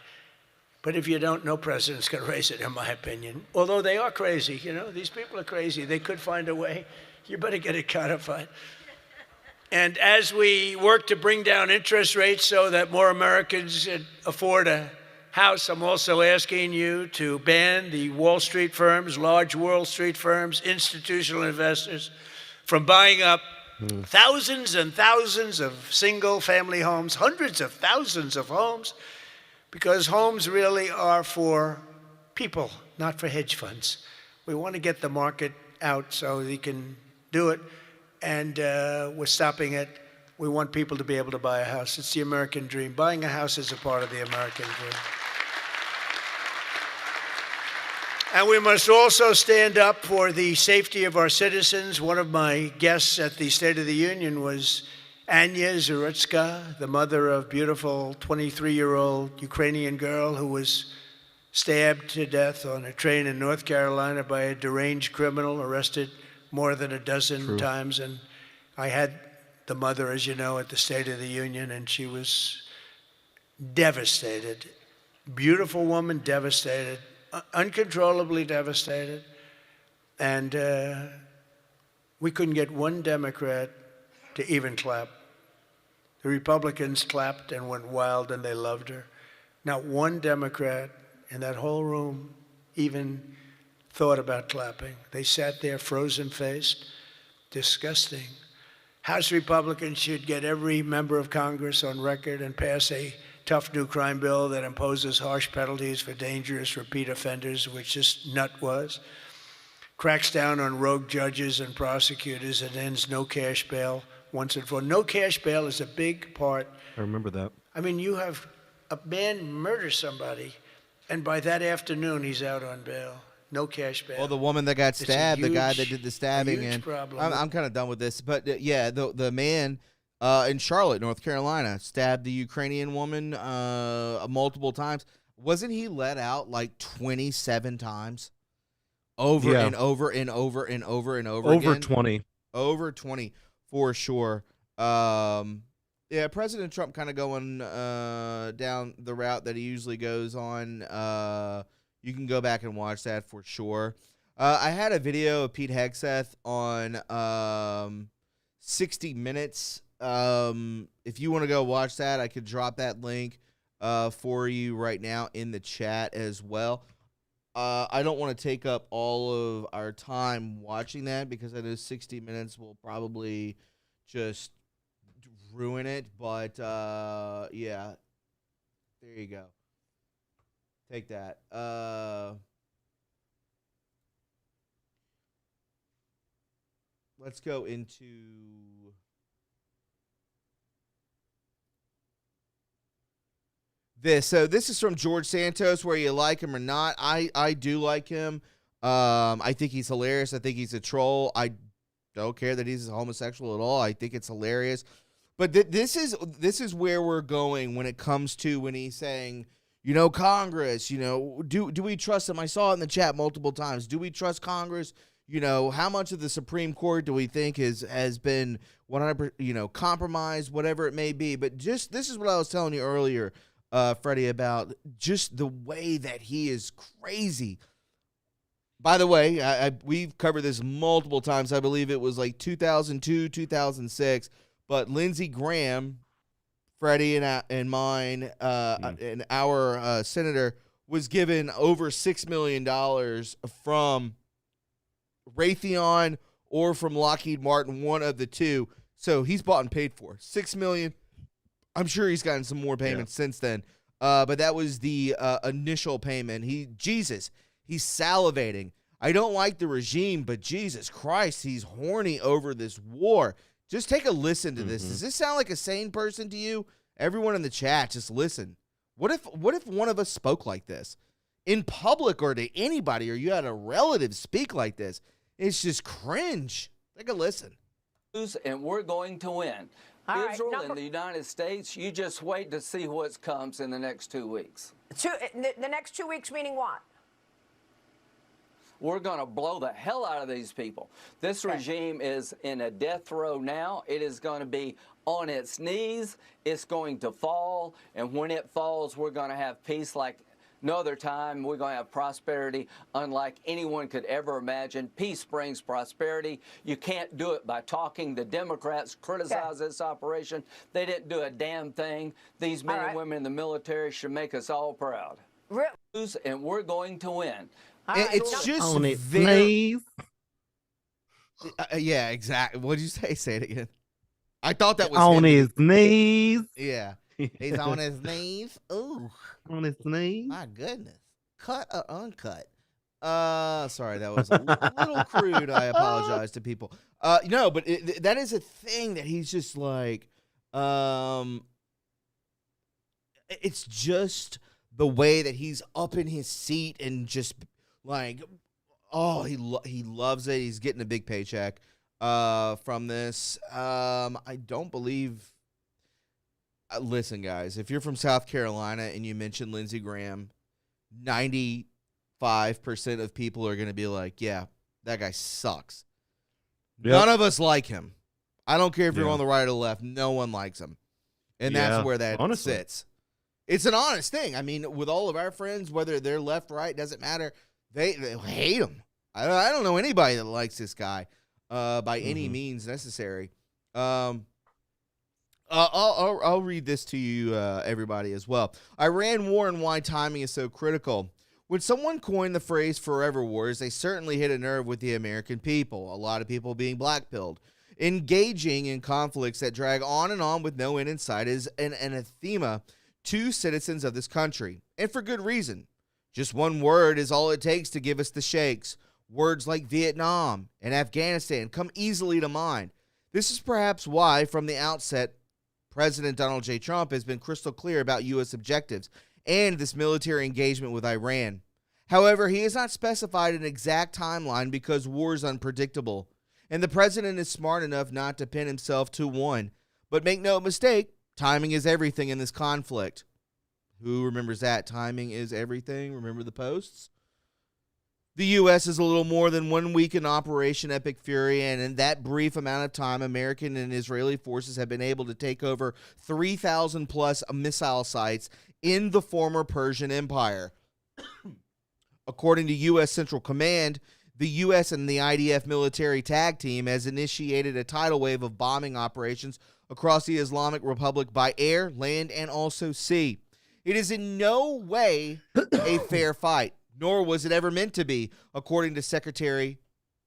But if you don't, no president's going to raise it, in my opinion. Although they are crazy, these people are crazy. They could find a way. You better get it codified. And as we work to bring down interest rates so that more Americans afford a house, I'm also asking you to ban the Wall Street firms, large Wall Street firms, institutional investors, from buying up thousands and thousands of single-family homes, hundreds of thousands of homes, because homes really are for people, not for hedge funds. We want to get the market out so they can do it, and we're stopping it. We want people to be able to buy a house. It's the American dream. Buying a house is a part of the American dream. And we must also stand up for the safety of our citizens. One of my guests at the State of the Union was Anya Zarutska, the mother of beautiful 23-year-old Ukrainian girl who was stabbed to death on a train in North Carolina by a deranged criminal, arrested more than a dozen True. times. And I had the mother, as you know, at the State of the Union, and she was devastated. Beautiful woman, devastated, uncontrollably devastated. And we couldn't get one Democrat to even clap. The Republicans clapped and went wild, and they loved her. Not one Democrat in that whole room even thought about clapping. They sat there frozen-faced. Disgusting. House Republicans should get every member of Congress on record and pass a tough new crime bill that imposes harsh penalties for dangerous repeat offenders, which this nut was, cracks down on rogue judges and prosecutors, and ends no cash bail once and for all. No cash bail is a big part. I remember that. I mean, you have a man murder somebody, and by that afternoon, he's out on bail. No cash bail. Well, the woman that got It's a stabbed, the guy that huge- did the stabbing, huge and problem. I'm kind of done with this. But yeah, the man in Charlotte, North Carolina, stabbed the Ukrainian woman multiple times. Wasn't he let out like 27 times? Over Yeah. and over and over and over and over Over again? 20. Over 20 for sure. Yeah, President Trump kind of going down the route that he usually goes on. You can go back and watch that for sure. I had a video of Pete Hegseth on 60 Minutes. If you want to go watch that, I could drop that link for you right now in the chat as well. I don't want to take up all of our time watching that because I know 60 Minutes will probably just ruin it. But, yeah, there you go. Take that. Let's go into this. So this is from George Santos, where you like him or not. I do like him. I think he's hilarious. I think he's a troll. I don't care that he's homosexual at all. I think it's hilarious. But this is where we're going when it comes to when he's saying, Congress, do we trust him? I saw it in the chat multiple times. Do we trust Congress? How much of the Supreme Court do we think has been 100%, compromised, whatever it may be? But just this is what I was telling you earlier, Freddie, about just the way that he is crazy. By the way, we've covered this multiple times. I believe it was like 2002, 2006. But Lindsey Graham, Freddie and mine, and our senator was given over $6 million from Raytheon or from Lockheed Martin, one of the two. So he's bought and paid for $6 million. I'm sure he's gotten some more payments since then. But that was the initial payment. He's salivating. I don't like the regime, but Jesus Christ, he's horny over this war. Just take a listen to this. Does this sound like a sane person to you? Everyone in the chat, just listen. What if one of us spoke like this in public or to anybody, or you had a relative speak like this? It's just cringe. Take a listen. And we're going to win. All right, Israel and the United States, you just wait to see what comes in the next 2 weeks. The next 2 weeks, meaning what? We're going to blow the hell out of these people. This regime is in a death row now. It is going to be on its knees. It's going to fall. And when it falls, we're going to have peace like no other time. We're going to have prosperity unlike anyone could ever imagine. Peace brings prosperity. You can't do it by talking. The Democrats criticize this operation. They didn't do a damn thing. These men and women in the military should make us all proud. And we're going to win. It's just On its very... knees. Yeah, exactly. What did you say? Say it again. I thought that was On him. his knees. Yeah. He's on his knees. Ooh. On his knees. My goodness. Cut or uncut? Sorry, that was a little crude. I apologize to people. No, but that is a thing that he's just like, it's just the way that he's up in his seat and just like, oh, he loves it. He's getting a big paycheck from this. I don't believe. Listen, guys, if you're from South Carolina and you mention Lindsey Graham, 95% of people are going to be like, yeah, that guy sucks. Yep. None of us like him. I don't care if you're Yeah. on the right or the left. No one likes him. And that's Yeah, where that honestly. sits. It's an honest thing. I mean, with all of our friends, whether they're left, right, doesn't matter. They hate him. I don't know anybody that likes this guy by any means necessary. I'll read this to you, everybody, as well. Iran war and why timing is so critical. When someone coined the phrase forever wars, they certainly hit a nerve with the American people. A lot of people being blackpilled. Engaging in conflicts that drag on and on with no end in sight is an anathema to citizens of this country, and for good reason. Just one word is all it takes to give us the shakes. Words like Vietnam and Afghanistan come easily to mind. This is perhaps why, from the outset, President Donald J. Trump has been crystal clear about U.S. objectives and this military engagement with Iran. However, he has not specified an exact timeline because war is unpredictable, and the president is smart enough not to pin himself to one. But make no mistake, timing is everything in this conflict. Who remembers that? Timing is everything. Remember the posts? The U.S. is a little more than 1 week in Operation Epic Fury, and in that brief amount of time, American and Israeli forces have been able to take over 3,000 plus missile sites in the former Persian Empire. According to U.S. Central Command, the U.S. and the IDF military tag team has initiated a tidal wave of bombing operations across the Islamic Republic by air, land, and also sea. It is in no way a fair fight, nor was it ever meant to be, according to Secretary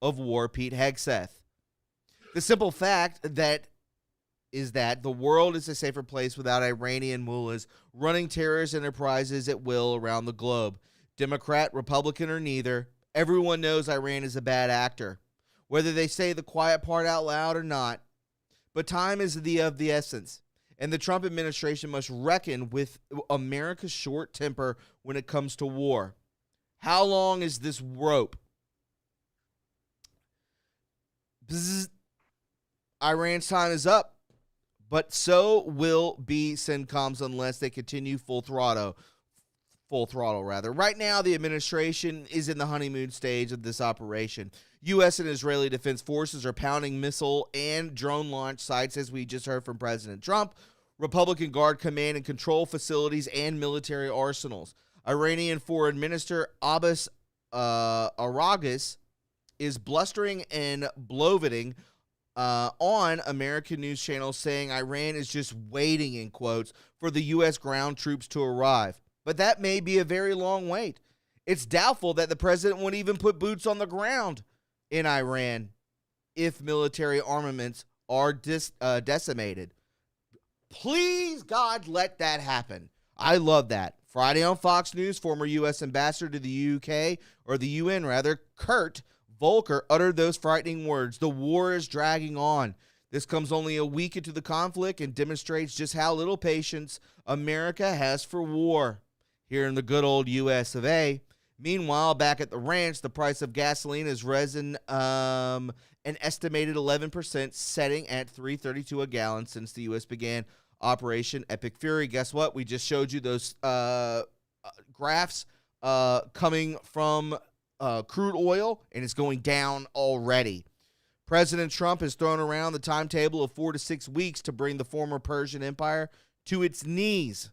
of War Pete Hegseth. The simple fact is that the world is a safer place without Iranian mullahs running terrorist enterprises at will around the globe. Democrat, Republican, or neither, everyone knows Iran is a bad actor, whether they say the quiet part out loud or not. But time is of the essence, and the Trump administration must reckon with America's short temper when it comes to war. How long is this rope? Bzz. Iran's time is up, but so will be CENTCOM's unless they continue full throttle. Right now, the administration is in the honeymoon stage of this operation. U.S. and Israeli defense forces are pounding missile and drone launch sites, as we just heard from President Trump. Republican Guard command and control facilities and military arsenals. Iranian Foreign Minister Abbas Araghis is blustering and bloviating on American news channels, saying Iran is just waiting, in quotes, for the U.S. ground troops to arrive. But that may be a very long wait. It's doubtful that the president would even put boots on the ground in Iran if military armaments are decimated. Please, God, let that happen. I love that. Friday on Fox News, former U.S. ambassador to the UK, or the UN rather, Kurt Volker, uttered those frightening words. The war is dragging on. This comes only a week into the conflict and demonstrates just how little patience America has for war. Here in the good old U.S. of A. Meanwhile, back at the ranch, the price of gasoline has risen an estimated 11%, setting at $3.32 a gallon since the U.S. began Operation Epic Fury. Guess what? We just showed you those graphs coming from crude oil, and it's going down already. President Trump has thrown around the timetable of 4 to 6 weeks to bring the former Persian Empire to its knees.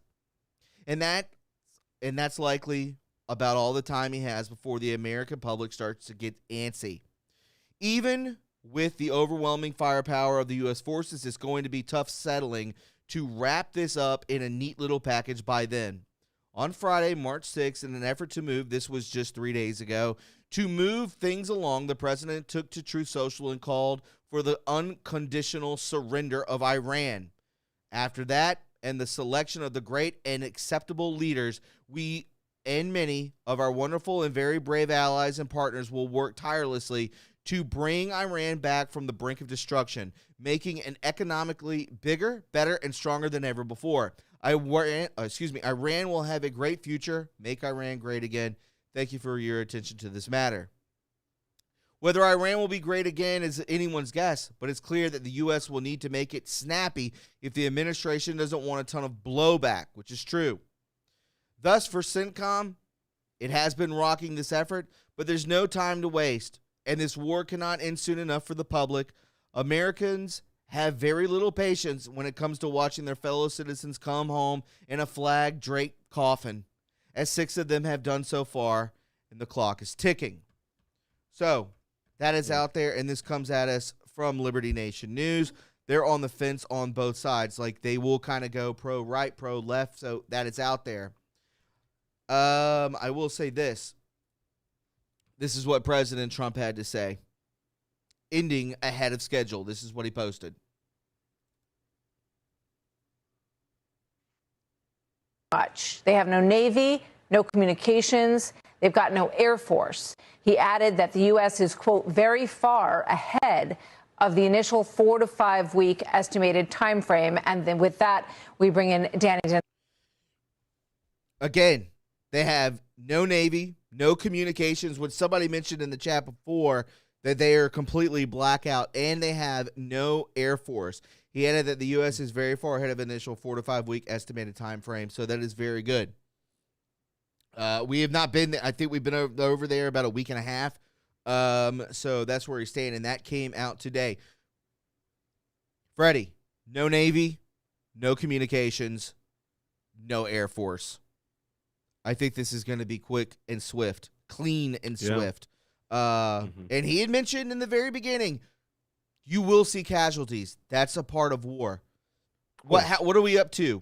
And that's likely about all the time he has before the American public starts to get antsy. Even with the overwhelming firepower of the U.S. forces, it's going to be tough settling to wrap this up in a neat little package by then. On Friday, March 6th, in an effort to move, this was just 3 days ago, to move things along, the president took to Truth Social and called for the unconditional surrender of Iran. After that, and the selection of the great and acceptable leaders, we and many of our wonderful and very brave allies and partners will work tirelessly to bring Iran back from the brink of destruction, making it economically bigger, better, and stronger than ever before. Iran will have a great future. Make Iran great again. Thank you for your attention to this matter. Whether Iran will be great again is anyone's guess, but it's clear that the U.S. will need to make it snappy if the administration doesn't want a ton of blowback, which is true. Thus, for CENTCOM, it has been rocking this effort, but there's no time to waste. and this war cannot end soon enough for the public. Americans have very little patience when it comes to watching their fellow citizens come home in a flag-draped coffin, as 6 of them have done so far, and the clock is ticking. So, that is out there, and this comes at us from Liberty Nation News. They're on the fence on both sides. Like, they will kind of go pro-right, pro-left, so that is out there. I will say this. This is what President Trump had to say. Ending ahead of schedule. This is what he posted. They have no Navy, no communications. They've got no Air Force. He added that the U.S. is, quote, very far ahead of the initial 4 to 5 week estimated time frame. And then with that, we bring in Danny. Again, they have no Navy, no communications, which somebody mentioned in the chat before, that they are completely blackout, and they have no Air Force. He added that the U.S. is very far ahead of initial 4 to 5 week estimated time frame, so that is very good. We have not been there. I think we've been over there about a week and a half. So that's where he's staying, and that came out today. Freddie, no Navy, no communications, no Air Force. I think this is going to be quick and swift, clean and swift. And he had mentioned in the very beginning, you will see casualties. That's a part of war. What are we up to?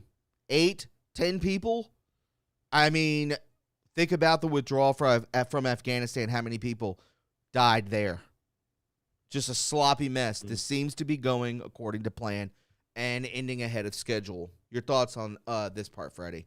8, 10 people? I mean, think about the withdrawal from Afghanistan. How many people died there? Just a sloppy mess. This seems to be going according to plan and ending ahead of schedule. Your thoughts on this part, Freddie?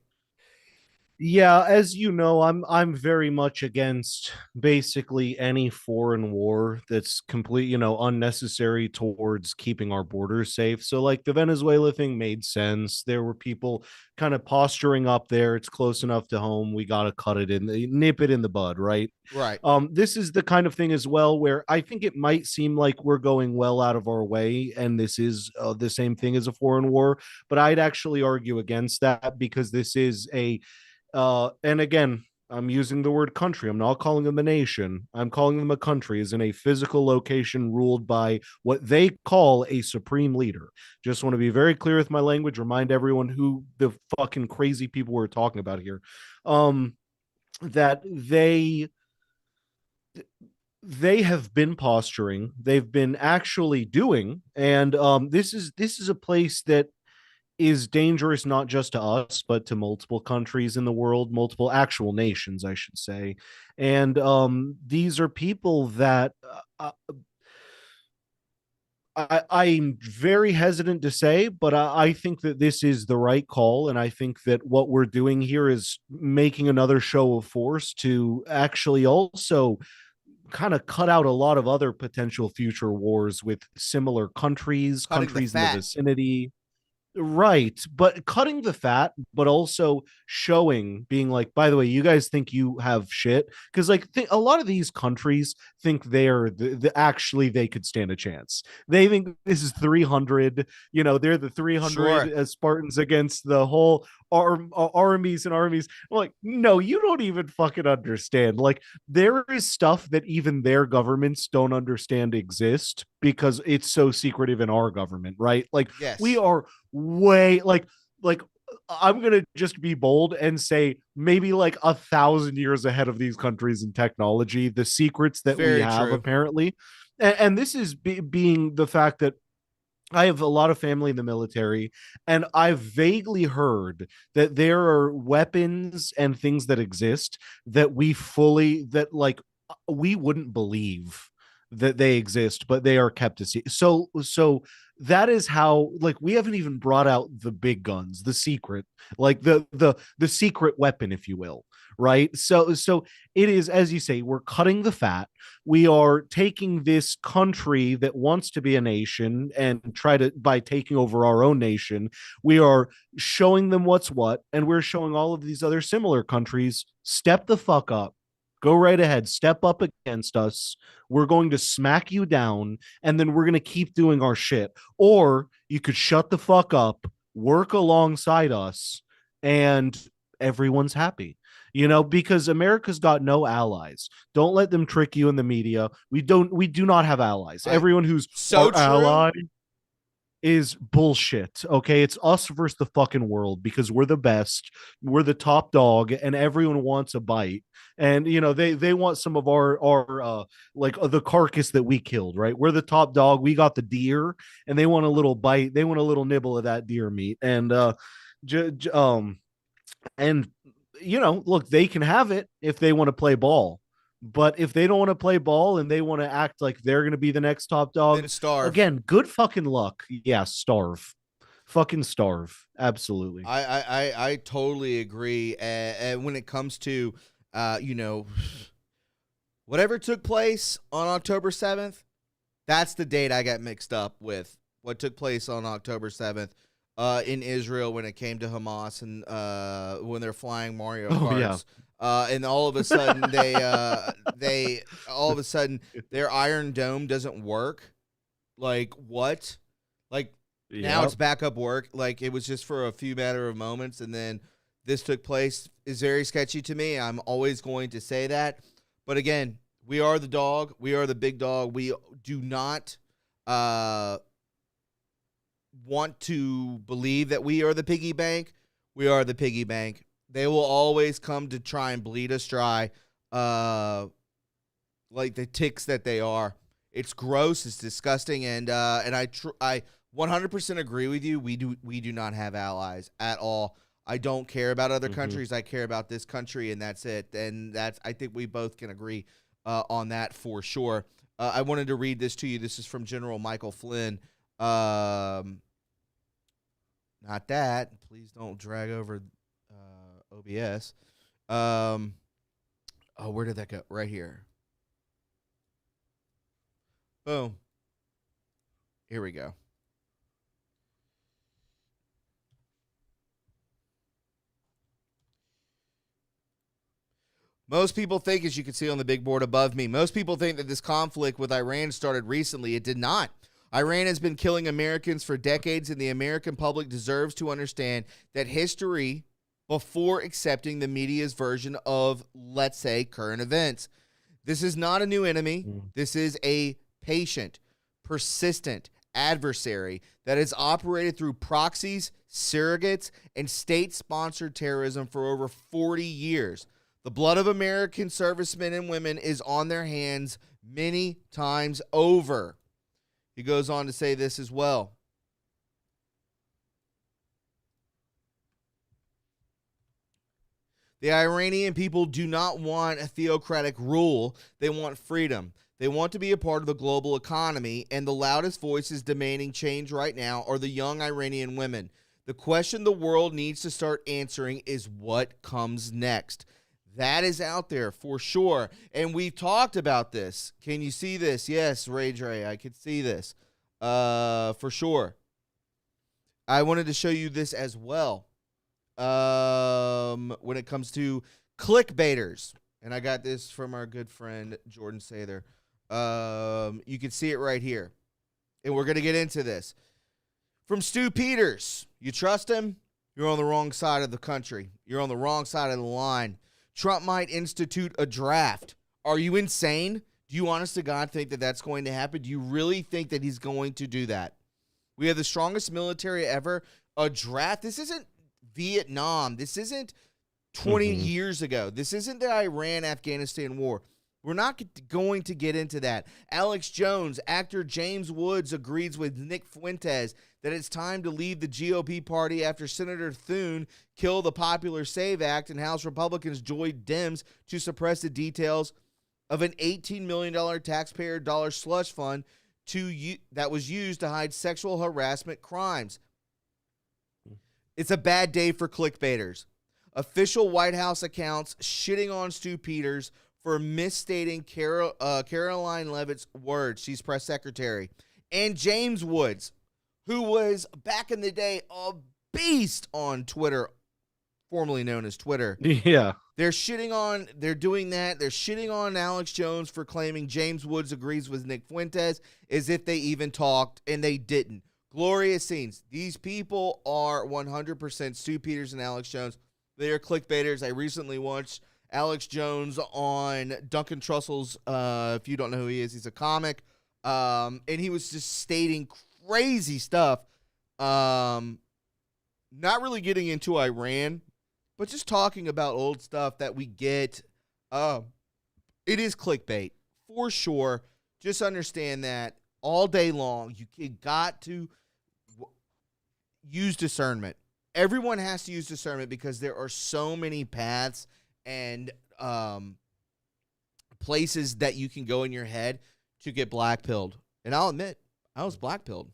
Yeah, as you know, I'm very much against basically any foreign war that's complete, unnecessary towards keeping our borders safe. So like the Venezuela thing made sense. There were people kind of posturing up there. It's close enough to home. We got to nip it in the bud, right? Right. This is the kind of thing as well where I think it might seem like we're going well out of our way, and this is the same thing as a foreign war, but I'd actually argue against that because this is and again, I'm using the word country. I'm not calling them a nation. I'm calling them a country, as in a physical location ruled by what they call a supreme leader. Just want to be very clear with my language, remind everyone who the fucking crazy people we're talking about here. That they have been posturing, they've been actually doing, and this is a place that is dangerous not just to us, but to multiple countries in the world, multiple actual nations, I should say. And these are people that I'm very hesitant to say, but I think that this is the right call. And I think that what we're doing here is making another show of force to actually also kind of cut out a lot of other potential future wars with similar countries in the vicinity. Right, but cutting the fat, but also being like, by the way, you guys think you have shit, because like a lot of these countries think they're actually they could stand a chance. They think this is 300. They're the 300 Spartans against the whole armies and armies. I'm like, no, you don't even fucking understand. Like, there is stuff that even their governments don't understand exist because it's so secretive in our government, right? Like, yes. We are way like I'm gonna just be bold and say maybe like 1,000 years ahead of these countries in technology, the secrets that we have apparently. And this is being the fact that I have a lot of family in the military, and I've vaguely heard that there are weapons and things that exist that we wouldn't believe that they exist, but they are kept a secret. So that is how, like, we haven't even brought out the big guns, the secret, like the secret weapon, if you will. Right. So it is, as you say, we're cutting the fat. We are taking this country that wants to be a nation and by taking over our own nation, we are showing them what's what. And we're showing all of these other similar countries, step the fuck up. Go right ahead. Step up against us. We're going to smack you down, and then we're going to keep doing our shit. Or you could shut the fuck up, work alongside us, and everyone's happy. because America's got no allies. Don't let them trick you in the media. We do not have allies. Everyone who's so our true. ally is bullshit. Okay, it's us versus the fucking world because we're the best, we're the top dog, and everyone wants a bite. And they want some of our the carcass that we killed. Right, we're the top dog. We got the deer, and they want a little bite. They want a little nibble of that deer meat. And and look, they can have it if they want to play ball. But if they don't want to play ball and they want to act like they're going to be the next top dog, Then starve. again, good fucking luck. Yeah, starve. Fucking starve. Absolutely. I totally agree. And when it comes to, whatever took place on October 7th, that's the date I got mixed up with. What took place on October 7th in Israel when it came to Hamas and when they're flying Mario Karts. Oh, yeah. And all of a sudden their Iron Dome doesn't work. Like what? Like now it's back up work. Like it was just for a few matter of moments, and then this took place. Is very sketchy to me. I'm always going to say that. But again, we are the dog. We are the big dog. We do not want to believe that we are the piggy bank. We are the piggy bank. They will always come to try and bleed us dry, like the ticks that they are. It's gross. It's disgusting, and I 100% agree with you. We do not have allies at all. I don't care about other countries. I care about this country, and that's it. And I think we both can agree on that for sure. I wanted to read this to you. This is from General Michael Flynn. Not that. Please don't drag over OBS. Where did that go? Right here. Boom. Here we go. Most people think, as you can see on the big board above me, most people think that this conflict with Iran started recently. It did not. Iran has been killing Americans for decades, and the American public deserves to understand that history before accepting the media's version of, let's say, current events. This is not a new enemy. This is a patient, persistent adversary that has operated through proxies, surrogates, and state-sponsored terrorism for over 40 years. The blood of American servicemen and women is on their hands many times over. He goes on to say this as well. The Iranian people do not want a theocratic rule. They want freedom. They want to be a part of the global economy, and the loudest voices demanding change right now are the young Iranian women. The question the world needs to start answering is what comes next. That is out there for sure, and we've talked about this. Can you see this? Yes, Ray Dre, I could see this for sure. I wanted to show you this as well. When it comes to clickbaiters, and I got this from our good friend Jordan Sather. You can see it right here, and we're gonna get into this from Stu Peters. You trust him? You're on the wrong side of the country. You're on the wrong side of the line. Trump might institute a draft. Are you insane? Do you honest to God think that that's going to happen? Do you really think that he's going to do that? We have the strongest military ever. A draft. This isn't Vietnam. This isn't 20 years ago. This isn't the Iran-Afghanistan war. We're not going to get into that. Alex Jones, actor James Woods agrees with Nick Fuentes that it's time to leave the GOP party after Senator Thune killed the Popular Save Act and House Republicans joined Dems to suppress the details of an $18 million taxpayer dollar slush fund that was used to hide sexual harassment crimes. It's a bad day for clickbaiters. Official White House accounts shitting on Stu Peters for misstating Caroline Leavitt's words. She's press secretary. And James Woods, who was back in the day a beast on Twitter, formerly known as Twitter. Yeah. They're doing that. They're shitting on Alex Jones for claiming James Woods agrees with Nick Fuentes as if they even talked, and they didn't. Glorious scenes. These people are 100% Stu Peters and Alex Jones They are clickbaiters. I recently watched Alex Jones on Duncan Trussell's, if you don't know who he is, he's a comic. And he was just stating crazy stuff. Not really getting into Iran, but just talking about old stuff that we get. It is clickbait for sure. Just understand that all day long, you got to use discernment. Everyone has to use discernment because there are so many paths and places that you can go in your head to get black-pilled. And I'll admit, I was black-pilled.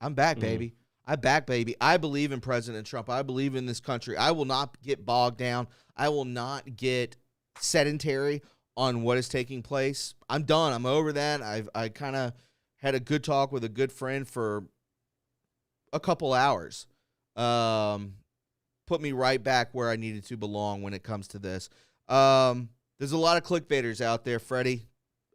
I'm back, baby. I'm back, baby. I believe in President Trump. I believe in this country. I will not get bogged down. I will not get sedentary on what is taking place. I'm done. I'm over that. I kind of had a good talk with a good friend for a couple hours. Put me right back where I needed to belong when it comes to this. There's a lot of clickbaiters out there, Freddie,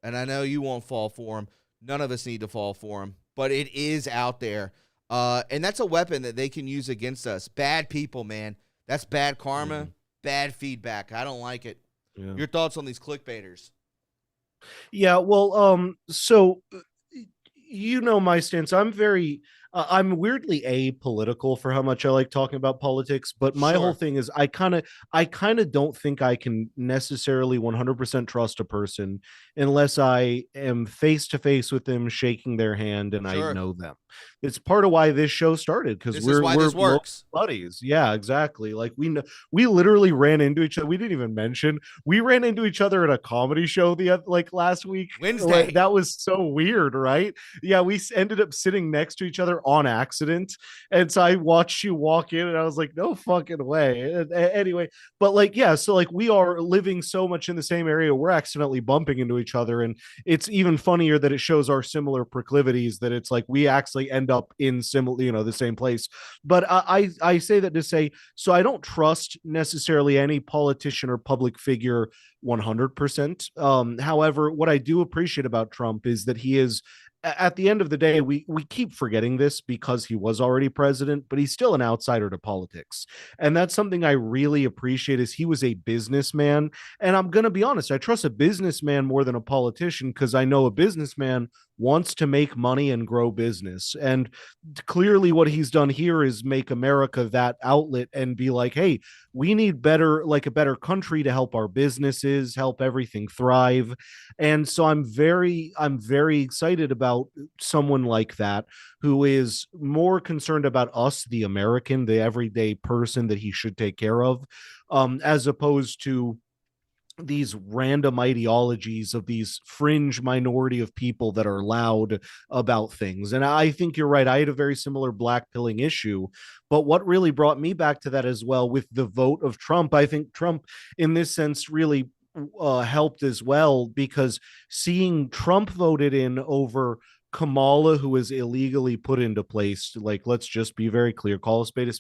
and I know you won't fall for them. None of us need to fall for them, but it is out there. And that's a weapon that they can use against us. Bad people, man. That's bad karma, bad feedback. I don't like it. Yeah. Your thoughts on these clickbaiters? Yeah, well, so you know my stance. I'm weirdly apolitical for how much I like talking about politics, but my whole thing is I kind of don't think I can necessarily 100% trust a person unless I am face to face with them, shaking their hand, and I know them. It's part of why this show started, because we're buddies. Yeah, exactly. Like we literally ran into each other. We didn't even mention we ran into each other at a comedy show last week, Wednesday. That was so weird, right? Yeah, we ended up sitting next to each other on accident, and so I watched you walk in, and I was like, no fucking way. Anyway, but so we are living so much in the same area, we're accidentally bumping into each other, and it's even funnier that it shows our similar proclivities, that it's like we actually end up in the same place. But I say that to say, so I don't trust necessarily any politician or public figure 100%. However, what I do appreciate about Trump is that he is, at the end of the day, we keep forgetting this because he was already president, but he's still an outsider to politics. And that's something I really appreciate, is he was a businessman. And I'm going to be honest, I trust a businessman more than a politician, because I know a businessman wants to make money and grow business. And clearly what he's done here is make America that outlet and be like, hey, we need a better country to help our businesses, help everything thrive. And so I'm very excited about someone like that, who is more concerned about us, the American, the everyday person that he should take care of, as opposed to these random ideologies of these fringe minority of people that are loud about things. And I think you're right. I had a very similar black pilling issue, but what really brought me back to that as well with the vote of Trump, I think Trump in this sense really helped as well, because seeing Trump voted in over Kamala, who was illegally put into place, let's just be very clear, call a spade,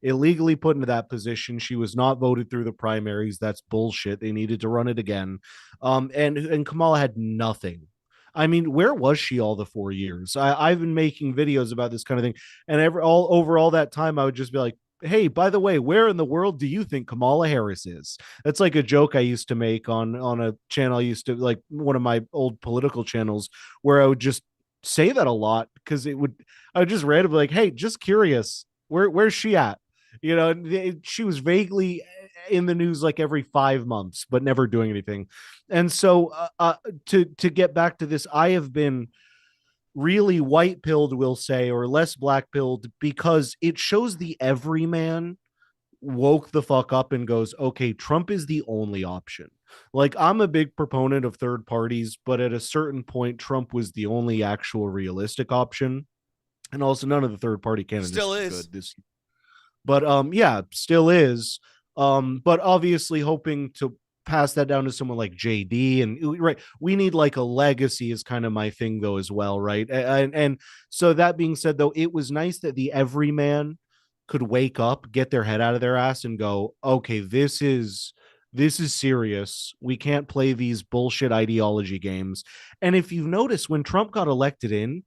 illegally put into that position. She was not voted through the primaries. That's bullshit. They needed to run it again. And Kamala had nothing. I mean, where was she all the 4 years? I've been making videos about this kind of thing, and over all that time, I would just be like, hey, by the way, where in the world do you think Kamala Harris is? That's like a joke I used to make on a channel. I used to, like, one of my old political channels, where I would just say that a lot, because I would just randomly like, hey, just curious, where's she at? She was vaguely in the news like every 5 months, but never doing anything. And so to get back to this, I have been really white pilled, we'll say, or less black pilled, because it shows the everyman woke the fuck up and goes, okay, Trump is the only option. Like, I'm a big proponent of third parties, but at a certain point, Trump was the only actual realistic option. And also, none of the third party candidates still is good. But still is. But obviously, hoping to pass that down to someone like JD, and right, we need like a legacy is kind of my thing though as well, right? And so that being said, though, it was nice that the everyman could wake up, get their head out of their ass, and go, okay, this is serious. We can't play these bullshit ideology games. And if you've noticed, when Trump got elected in,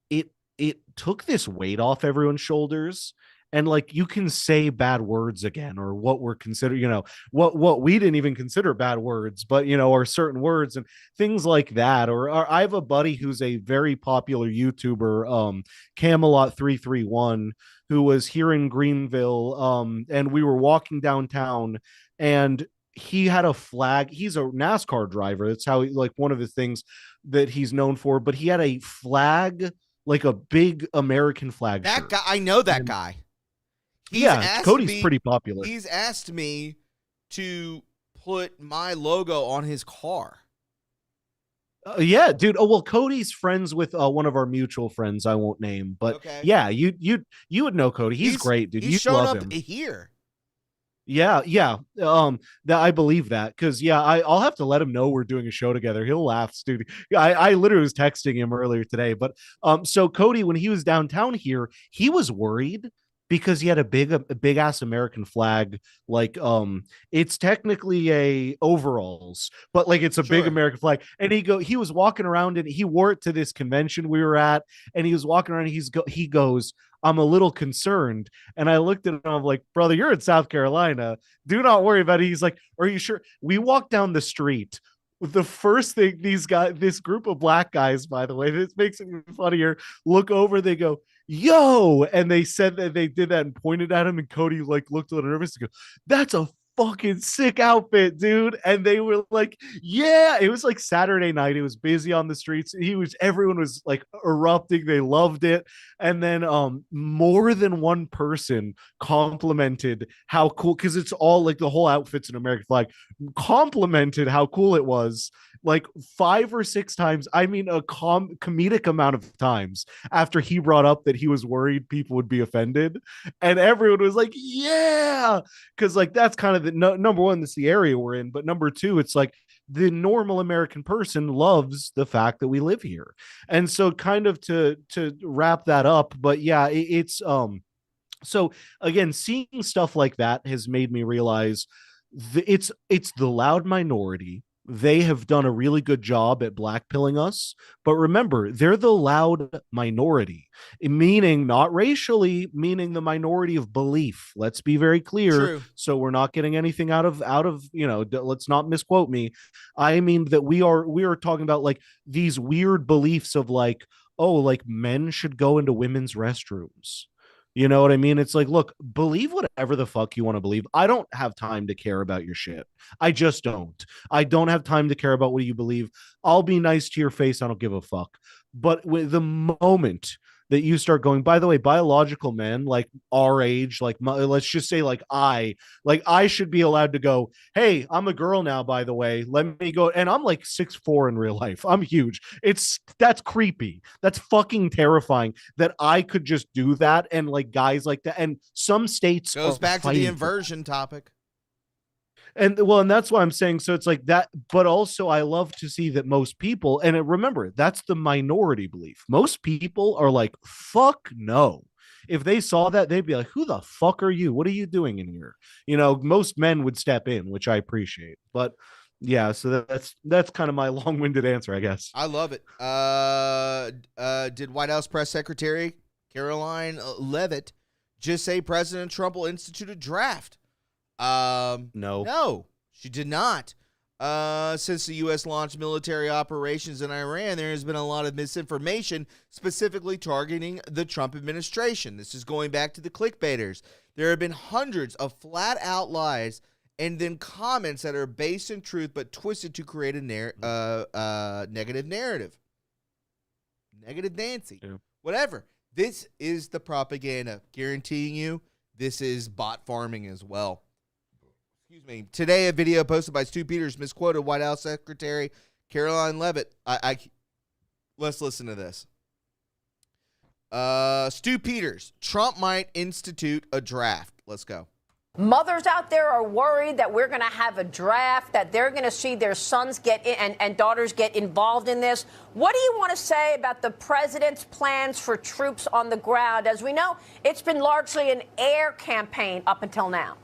it took this weight off everyone's shoulders. and like you can say bad words again, or what we're considered, what we didn't even consider bad words, but or certain words and things like that. Or I have a buddy who's a very popular YouTuber, Camelot 331, who was here in Greenville, and we were walking downtown, and he had a flag. He's a NASCAR driver. That's how like one of the things that he's known for. But he had a flag, like a big American flag. That shirt. guy, I know that guy. Cody's pretty popular. He's asked me to put my logo on his car. Yeah, dude. Oh well, Cody's friends with one of our mutual friends. I won't name, but okay. Yeah, you would know Cody. He's great, dude. He's showing up here. Yeah. That I believe that, because I'll have to let him know we're doing a show together. He'll laugh, dude. I literally was texting him earlier today. But so Cody, when he was downtown here, he was worried because he had a big ass American flag. Like it's technically a overalls, but like it's a big American flag. And he was walking around, and he wore it to this convention we were at, and he was walking around, and he goes, I'm a little concerned. And I looked at him, I'm like, brother, you're in South Carolina. Do not worry about it. He's like, are you sure? We walked down the street. The first thing this group of black guys, by the way, this makes it even funnier, look over, they go, yo. And they said that they did that and pointed at him. And Cody like looked a little nervous and go, that's a fucking sick outfit, dude. And they were like, yeah. It was like Saturday night, it was busy on the streets. Everyone was like erupting, they loved it. And then more than one person complimented how cool, because it's all like the whole outfit's an American flag, complimented how cool it was like 5 or 6 times. I mean, a comedic amount of times after he brought up that he was worried people would be offended, and everyone was like, yeah, because like that's kind of the number one, that's the area we're in, but number two, it's like the normal American person loves the fact that we live here. And so kind of to wrap that up, but yeah, it's so again, seeing stuff like that has made me realize it's the loud minority. They have done a really good job at blackpilling us. But remember, they're the loud minority, meaning not racially, meaning the minority of belief. Let's be very clear. True. So we're not getting anything out of, let's not misquote me. I mean that we are talking about like these weird beliefs of like, oh, like men should go into women's restrooms. You know what I mean? It's like, look, believe whatever the fuck you want to believe. I don't have time to care about your shit. I just don't. I don't have time to care about what you believe. I'll be nice to your face. I don't give a fuck. But with the moment that you start going, by the way, biological men, like our age, like let's just say like I should be allowed to go, hey, I'm a girl now, by the way, let me go. And I'm like 6'4" in real life. I'm huge. That's creepy. That's fucking terrifying that I could just do that. And like guys like that. And some states goes back to the inversion topic. And that's why I'm saying, so it's like that, but also I love to see that most people, and remember, that's the minority belief. Most people are like, fuck no. If they saw that, they'd be like, who the fuck are you? What are you doing in here? Most men would step in, which I appreciate. But yeah, so that's kind of my long-winded answer, I guess. I love it. Did White House Press Secretary Caroline Leavitt just say President Trump will institute a draft? No, she did not. Since the U.S. launched military operations in Iran, there has been a lot of misinformation specifically targeting the Trump administration. This is going back to the clickbaiters. There have been hundreds of flat-out lies and then comments that are based in truth but twisted to create a negative narrative. Negative Nancy. Yeah. Whatever. This is the propaganda. Guaranteeing you, this is bot farming as well. Excuse me. Today, a video posted by Stu Peters misquoted White House Secretary Caroline Leavitt. Let's listen to this. Stu Peters, Trump might institute a draft. Let's go. Mothers out there are worried that we're going to have a draft, that they're going to see their sons get in and daughters get involved in this. What do you want to say about the president's plans for troops on the ground? As we know, it's been largely an air campaign up until now.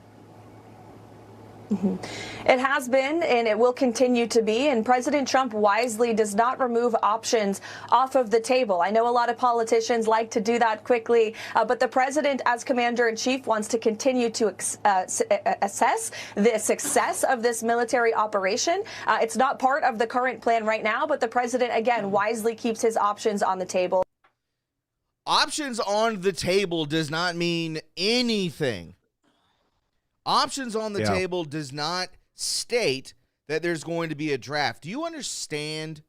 It has been, and it will continue to be, and President Trump wisely does not remove options off of the table. I know a lot of politicians like to do that quickly, but the president, as commander-in-chief, wants to continue to assess the success of this military operation. It's not part of the current plan right now, but the president, again, wisely keeps his options on the table. Options on the table does not mean anything. Options on the table does not state that there's going to be a draft. Do you understand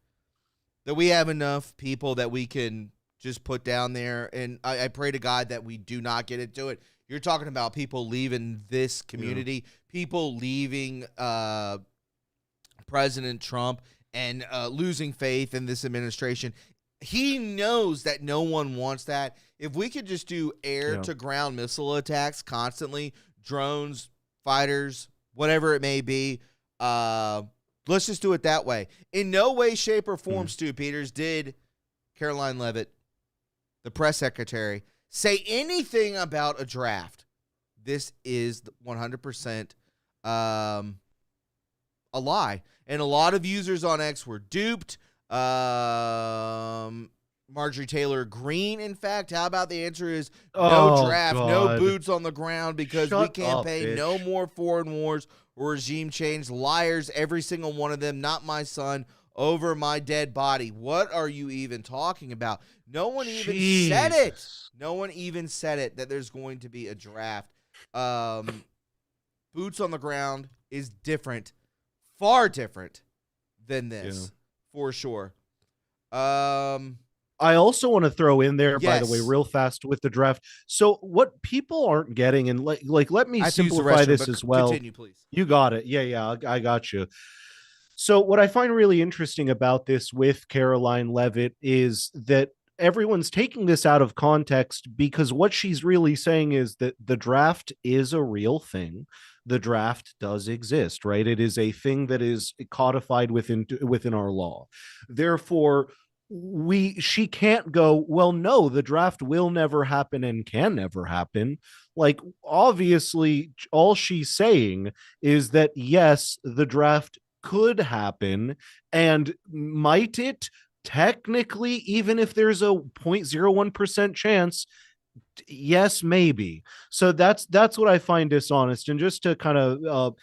that we have enough people that we can just put down there? And I pray to God that we do not get into it. You're talking about people leaving this community, people leaving President Trump and losing faith in this administration. He knows that no one wants that. If we could just do air-to-ground missile attacks constantly, drones, fighters, whatever it may be, let's just do it that way. In no way, shape, or form, Stu Peters, did Caroline Leavitt, the press secretary, say anything about a draft. This is 100% a lie. And a lot of users on X were duped. Marjorie Taylor Greene, in fact, how about the answer is no draft, no boots on the ground because we campaign no more foreign wars or regime change. Liars, every single one of them, not my son, over my dead body. What are you even talking about? No one even said it. No one even said it that there's going to be a draft. Boots on the ground is different, far different than this, for sure. I also want to throw in there, by the way, real fast with the draft. So what people aren't getting, and like let me simplify this as well. Continue, please. You got it. Yeah, I got you. So what I find really interesting about this with Caroline Leavitt is that everyone's taking this out of context because what she's really saying is that the draft is a real thing. The draft does exist, right? It is a thing that is codified within our law. Therefore, she can't go, well, no, the draft will never happen and can never happen. Like, obviously, all she's saying is that, yes, the draft could happen, and might it technically, even if there's a 0.01% chance, yes, maybe. So that's what I find dishonest. And just to kind of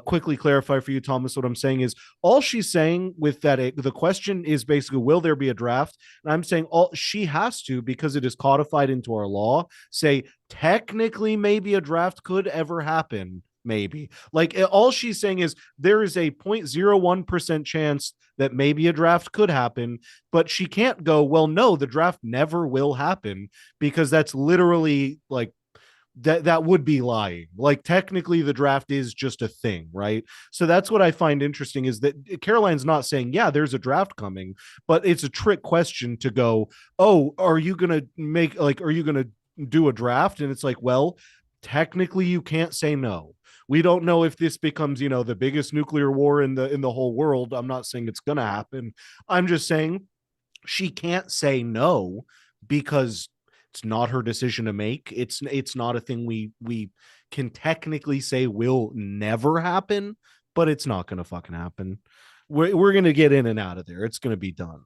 quickly clarify for you, Thomas, what I'm saying is all she's saying with that, the question is basically, will there be a draft? And I'm saying she has to, because it is codified into our law, say technically maybe a draft could ever happen. Maybe. Like, all she's saying is there is a 0.01% chance that maybe a draft could happen, but she can't go, well, no, the draft never will happen, because that's literally like that would be lying. Like, technically the draft is just a thing, right? So that's what I find interesting, is that Caroline's not saying, yeah, there's a draft coming, but it's a trick question to go, oh, are you going to do a draft? And it's like, well, technically you can't say no. We don't know if this becomes, the biggest nuclear war in the whole world. I'm not saying it's going to happen. I'm just saying she can't say no because it's not her decision to make. It's not a thing we can technically say will never happen, but it's not going to fucking happen. We're going to get in and out of there. It's going to be done.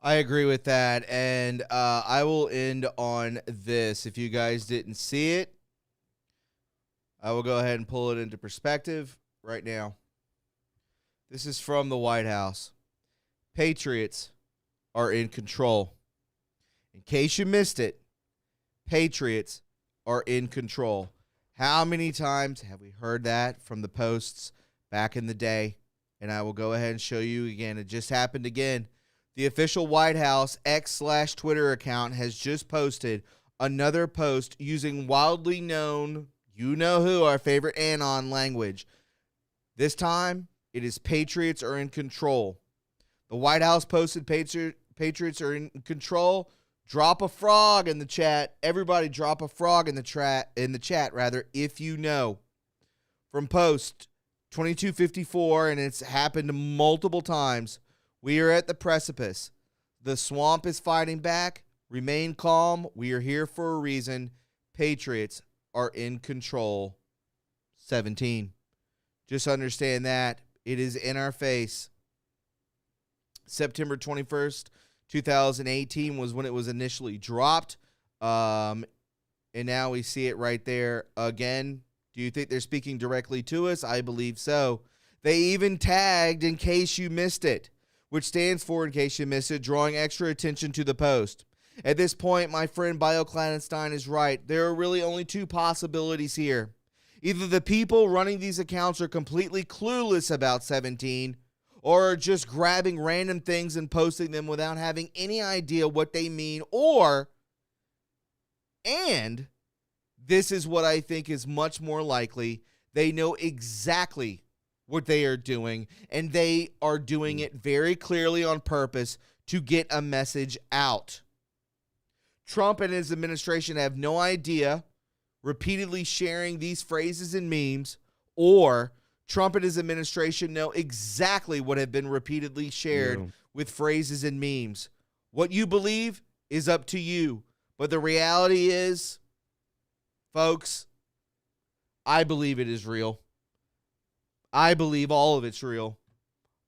I agree with that. And I will end on this. If you guys didn't see it, I will go ahead and pull it into perspective right now. This is from the White House. Patriots are in control. In case you missed it, Patriots are in control. How many times have we heard that from the posts back in the day? And I will go ahead and show you again. It just happened again. The official White House X/Twitter account has just posted another post using wildly known, you know who, our favorite anon language. This time, it is Patriots are in control. The White House posted Patriots are in control. Drop a frog in the chat. Everybody drop a frog in the chat, if you know. From post 2254, and it's happened multiple times. We are at the precipice. The swamp is fighting back. Remain calm. We are here for a reason. Patriots are in control. 17. Just understand that. It is in our face. September 21st, 2018 was when it was initially dropped. And now we see it right there again. Do you think they're speaking directly to us? I believe so. They even tagged "in case you missed it," which stands for "in case you missed it," drawing extra attention to the post. At this point, my friend BioClandestine is right. There are really only two possibilities here. Either the people running these accounts are completely clueless about 17, or are just grabbing random things and posting them without having any idea what they mean, and this is what I think is much more likely, they know exactly what they are doing, and they are doing it very clearly on purpose to get a message out. Trump and his administration have no idea repeatedly sharing these phrases and memes, or Trump and his administration know exactly what have been repeatedly shared with phrases and memes. What you believe is up to you, but the reality is, folks, I believe it is real. I believe all of it's real.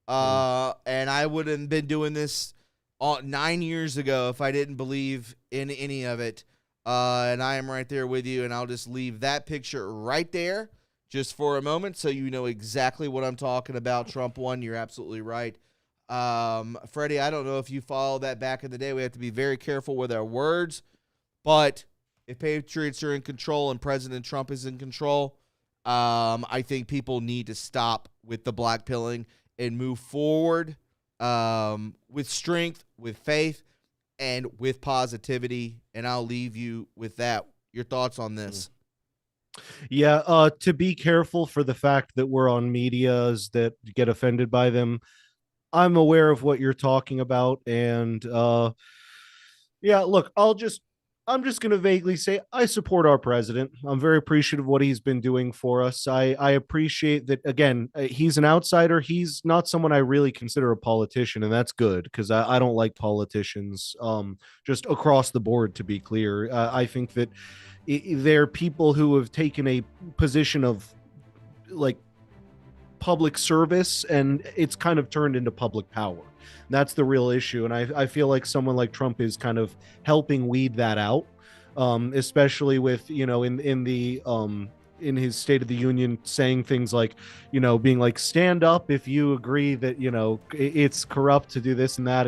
And I wouldn't have been doing this 9 years ago if I didn't believe in any of it. And I am right there with you, and I'll just leave that picture right there just for a moment so you know exactly what I'm talking about. Trump won. You're absolutely right. Freddie, I don't know if you followed that back in the day. We have to be very careful with our words. But if patriots are in control and President Trump is in control, I think people need to stop with the blackpilling and move forward with strength, with faith, and with positivity. And I'll leave you with that. Your thoughts on this? Yeah, to be careful for the fact that we're on medias that get offended by them. I'm aware of what you're talking about, and yeah, look, I'm just going to vaguely say I support our president. I'm very appreciative of what he's been doing for us. I appreciate that, again, he's an outsider. He's not someone I really consider a politician, and that's good because I don't like politicians just across the board, to be clear. I think that they're people who have taken a position of, like, public service, and it's kind of turned into public power. That's the real issue, and I feel like someone like Trump is kind of helping weed that out, especially with, you know, in his State of the Union saying things like, you know, being like, stand up if you agree that, you know, it's corrupt to do this and that,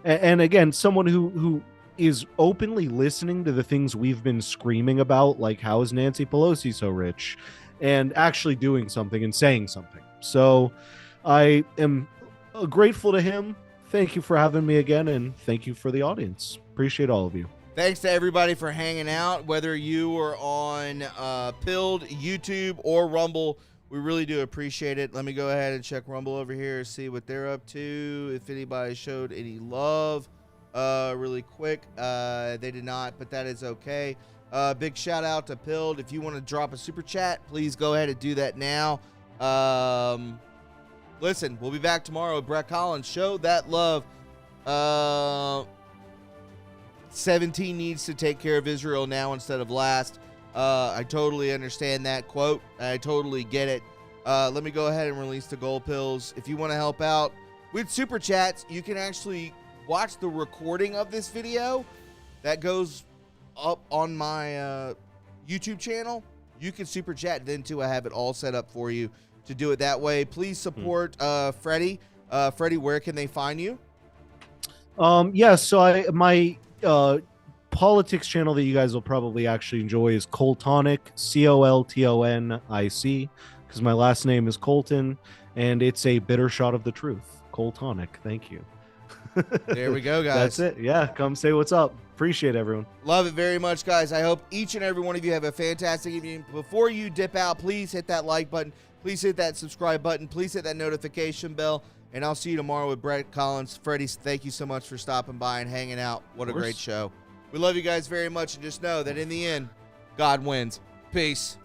and again, someone who is openly listening to the things we've been screaming about, like how is Nancy Pelosi so rich, and actually doing something and saying something. So I am grateful to him. Thank you for having me again, and thank you for the audience. Appreciate all of you. Thanks to everybody for hanging out, whether you are on Pilled, YouTube, or Rumble. We really do appreciate it. Let me go ahead and check Rumble over here, see what they're up to, if anybody showed any love really quick. They did not, but that is okay. Big shout out to Pilled. If you want to drop a super chat, please go ahead and do that now. Listen, we'll be back tomorrow with Brett Collins. Show that love. 17 needs to take care of Israel now instead of last. I totally understand that quote. I totally get it. Let me go ahead and release the gold pills. If you want to help out with super chats, you can actually watch the recording of this video that goes up on my YouTube channel. You can super chat then too. I have it all set up for you to do it that way. Please support Freddie. Freddie, where can they find you? Yeah, so my politics channel that you guys will probably actually enjoy is Coltonic, Coltonic, because my last name is Colton, and it's a bitter shot of the truth. Coltonic, thank you. There we go, guys. That's it. Yeah, come say what's up. Appreciate everyone. Love it very much, guys. I hope each and every one of you have a fantastic evening. Before you dip out, please hit that like button. Please hit that subscribe button. Please hit that notification bell. And I'll see you tomorrow with Brett Collins. Freddie, thank you so much for stopping by and hanging out. What a great show. We love you guys very much. And just know that in the end, God wins. Peace.